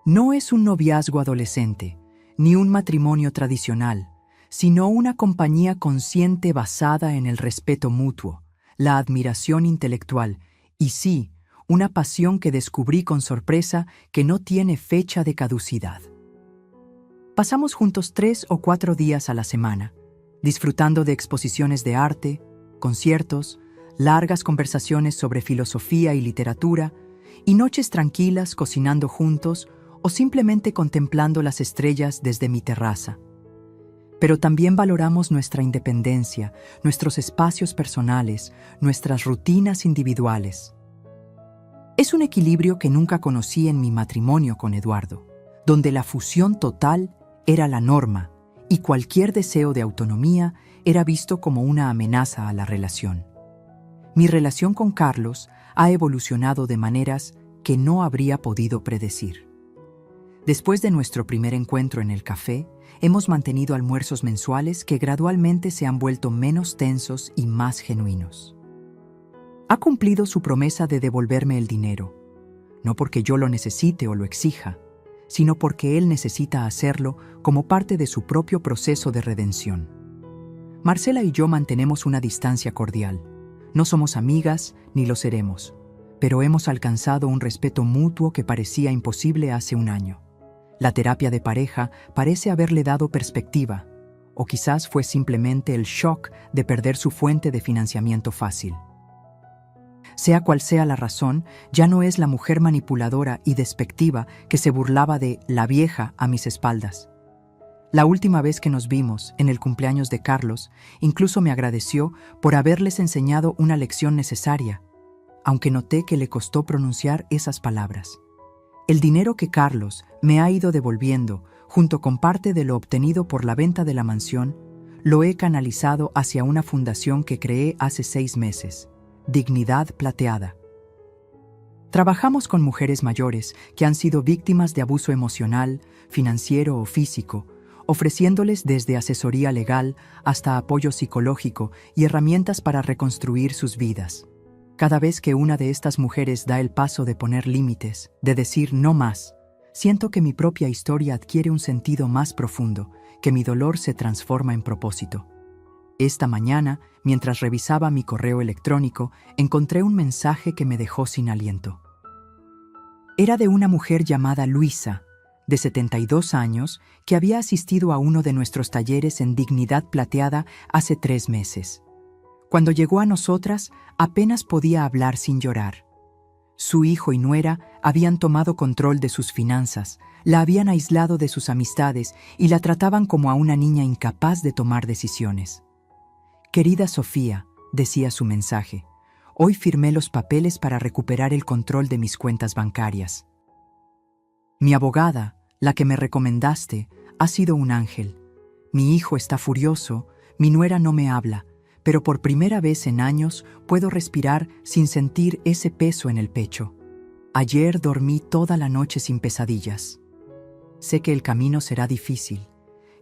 No es un noviazgo adolescente, ni un matrimonio tradicional, sino una compañía consciente basada en el respeto mutuo, la admiración intelectual y sí, una pasión que descubrí con sorpresa que no tiene fecha de caducidad. Pasamos juntos 3 o 4 días a la semana, disfrutando de exposiciones de arte, conciertos, largas conversaciones sobre filosofía y literatura, y noches tranquilas cocinando juntos o simplemente contemplando las estrellas desde mi terraza. Pero también valoramos nuestra independencia, nuestros espacios personales, nuestras rutinas individuales. Es un equilibrio que nunca conocí en mi matrimonio con Eduardo, donde la fusión total era la norma y cualquier deseo de autonomía era visto como una amenaza a la relación. Mi relación con Carlos ha evolucionado de maneras que no habría podido predecir. Después de nuestro primer encuentro en el café, hemos mantenido almuerzos mensuales que gradualmente se han vuelto menos tensos y más genuinos. Ha cumplido su promesa de devolverme el dinero, no porque yo lo necesite o lo exija, sino porque él necesita hacerlo como parte de su propio proceso de redención. Marcela y yo mantenemos una distancia cordial. No somos amigas ni lo seremos, pero hemos alcanzado un respeto mutuo que parecía imposible hace un año. La terapia de pareja parece haberle dado perspectiva, o quizás fue simplemente el shock de perder su fuente de financiamiento fácil. Sea cual sea la razón, ya no es la mujer manipuladora y despectiva que se burlaba de la vieja a mis espaldas. La última vez que nos vimos, en el cumpleaños de Carlos, incluso me agradeció por haberles enseñado una lección necesaria, aunque noté que le costó pronunciar esas palabras. El dinero que Carlos me ha ido devolviendo, junto con parte de lo obtenido por la venta de la mansión, lo he canalizado hacia una fundación que creé hace 6 meses. Dignidad Plateada. Trabajamos con mujeres mayores que han sido víctimas de abuso emocional, financiero o físico, ofreciéndoles desde asesoría legal hasta apoyo psicológico y herramientas para reconstruir sus vidas. Cada vez que una de estas mujeres da el paso de poner límites, de decir no más, siento que mi propia historia adquiere un sentido más profundo, que mi dolor se transforma en propósito. Esta mañana, mientras revisaba mi correo electrónico, encontré un mensaje que me dejó sin aliento. Era de una mujer llamada Luisa, de 72 años, que había asistido a uno de nuestros talleres en Dignidad Plateada hace 3 meses. Cuando llegó a nosotras, apenas podía hablar sin llorar. Su hijo y nuera habían tomado control de sus finanzas, la habían aislado de sus amistades y la trataban como a una niña incapaz de tomar decisiones. «Querida Sofía», decía su mensaje, «hoy firmé los papeles para recuperar el control de mis cuentas bancarias. Mi abogada, la que me recomendaste, ha sido un ángel. Mi hijo está furioso, mi nuera no me habla, pero por primera vez en años puedo respirar sin sentir ese peso en el pecho. Ayer dormí toda la noche sin pesadillas. Sé que el camino será difícil,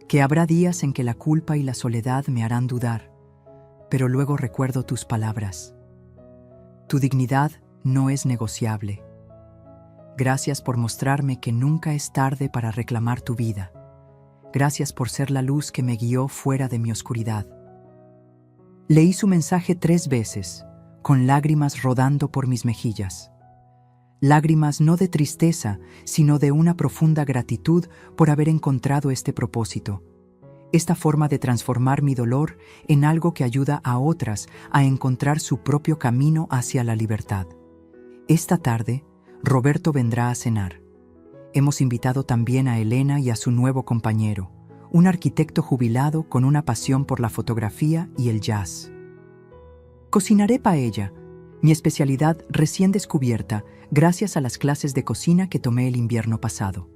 que habrá días en que la culpa y la soledad me harán dudar, pero luego recuerdo tus palabras. Tu dignidad no es negociable. Gracias por mostrarme que nunca es tarde para reclamar tu vida. Gracias por ser la luz que me guió fuera de mi oscuridad». Leí su mensaje 3 veces, con lágrimas rodando por mis mejillas. Lágrimas no de tristeza, sino de una profunda gratitud por haber encontrado este propósito, esta forma de transformar mi dolor en algo que ayuda a otras a encontrar su propio camino hacia la libertad. Esta tarde, Roberto vendrá a cenar. Hemos invitado también a Elena y a su nuevo compañero, un arquitecto jubilado con una pasión por la fotografía y el jazz. Cocinaré paella, mi especialidad recién descubierta gracias a las clases de cocina que tomé el invierno pasado.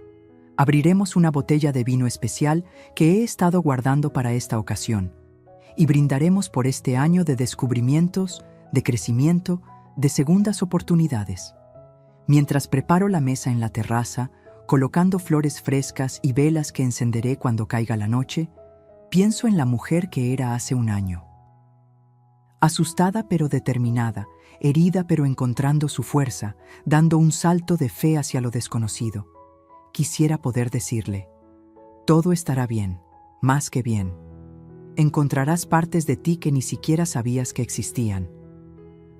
Abriremos una botella de vino especial que he estado guardando para esta ocasión y brindaremos por este año de descubrimientos, de crecimiento, de segundas oportunidades. Mientras preparo la mesa en la terraza, colocando flores frescas y velas que encenderé cuando caiga la noche, pienso en la mujer que era hace un año. Asustada pero determinada, herida pero encontrando su fuerza, dando un salto de fe hacia lo desconocido. Quisiera poder decirle, todo estará bien, más que bien. Encontrarás partes de ti que ni siquiera sabías que existían.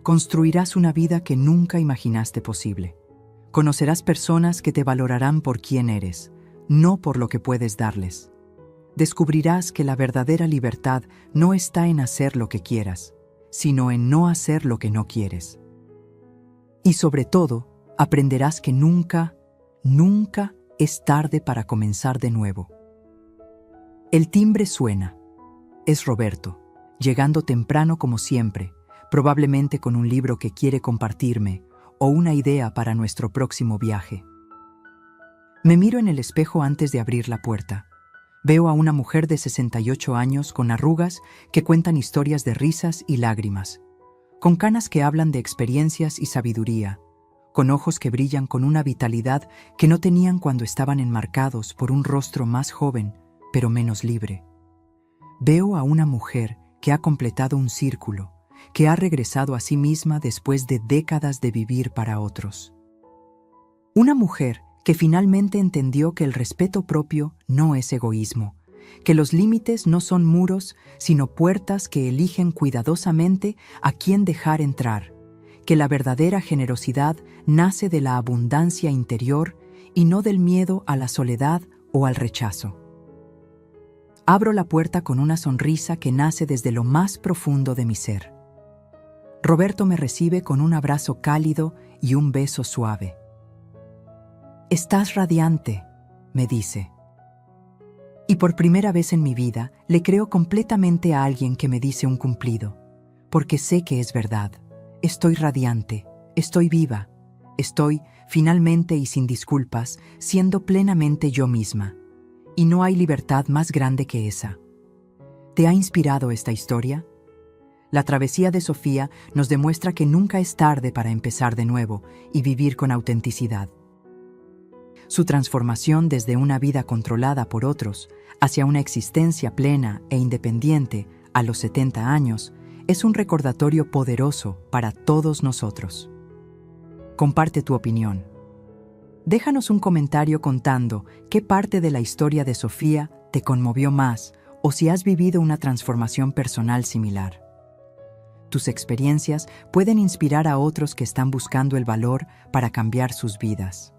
Construirás una vida que nunca imaginaste posible. Conocerás personas que te valorarán por quién eres, no por lo que puedes darles. Descubrirás que la verdadera libertad no está en hacer lo que quieras, sino en no hacer lo que no quieres. Y sobre todo, aprenderás que nunca, nunca es tarde para comenzar de nuevo. El timbre suena. Es Roberto, llegando temprano como siempre, probablemente con un libro que quiere compartirme o una idea para nuestro próximo viaje. Me miro en el espejo antes de abrir la puerta. Veo a una mujer de 68 años con arrugas que cuentan historias de risas y lágrimas, con canas que hablan de experiencias y sabiduría, con ojos que brillan con una vitalidad que no tenían cuando estaban enmarcados por un rostro más joven, pero menos libre. Veo a una mujer que ha completado un círculo, que ha regresado a sí misma después de décadas de vivir para otros. Una mujer que finalmente entendió que el respeto propio no es egoísmo, que los límites no son muros, sino puertas que eligen cuidadosamente a quién dejar entrar, que la verdadera generosidad nace de la abundancia interior y no del miedo a la soledad o al rechazo. Abro la puerta con una sonrisa que nace desde lo más profundo de mi ser. Roberto me recibe con un abrazo cálido y un beso suave. «Estás radiante», me dice. Y por primera vez en mi vida le creo completamente a alguien que me dice un cumplido, porque sé que es verdad. Estoy radiante, estoy viva, estoy, finalmente y sin disculpas, siendo plenamente yo misma. Y no hay libertad más grande que esa. ¿Te ha inspirado esta historia? La travesía de Sofía nos demuestra que nunca es tarde para empezar de nuevo y vivir con autenticidad. Su transformación desde una vida controlada por otros hacia una existencia plena e independiente a los 70 años es un recordatorio poderoso para todos nosotros. Comparte tu opinión. Déjanos un comentario contando qué parte de la historia de Sofía te conmovió más o si has vivido una transformación personal similar. Tus experiencias pueden inspirar a otros que están buscando el valor para cambiar sus vidas.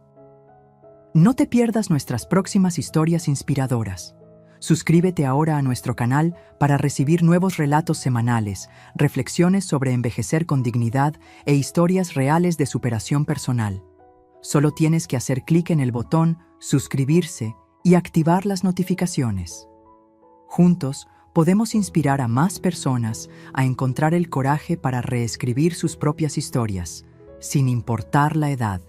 No te pierdas nuestras próximas historias inspiradoras. Suscríbete ahora a nuestro canal para recibir nuevos relatos semanales, reflexiones sobre envejecer con dignidad e historias reales de superación personal. Solo tienes que hacer clic en el botón suscribirse y activar las notificaciones. Juntos, podemos inspirar a más personas a encontrar el coraje para reescribir sus propias historias, sin importar la edad.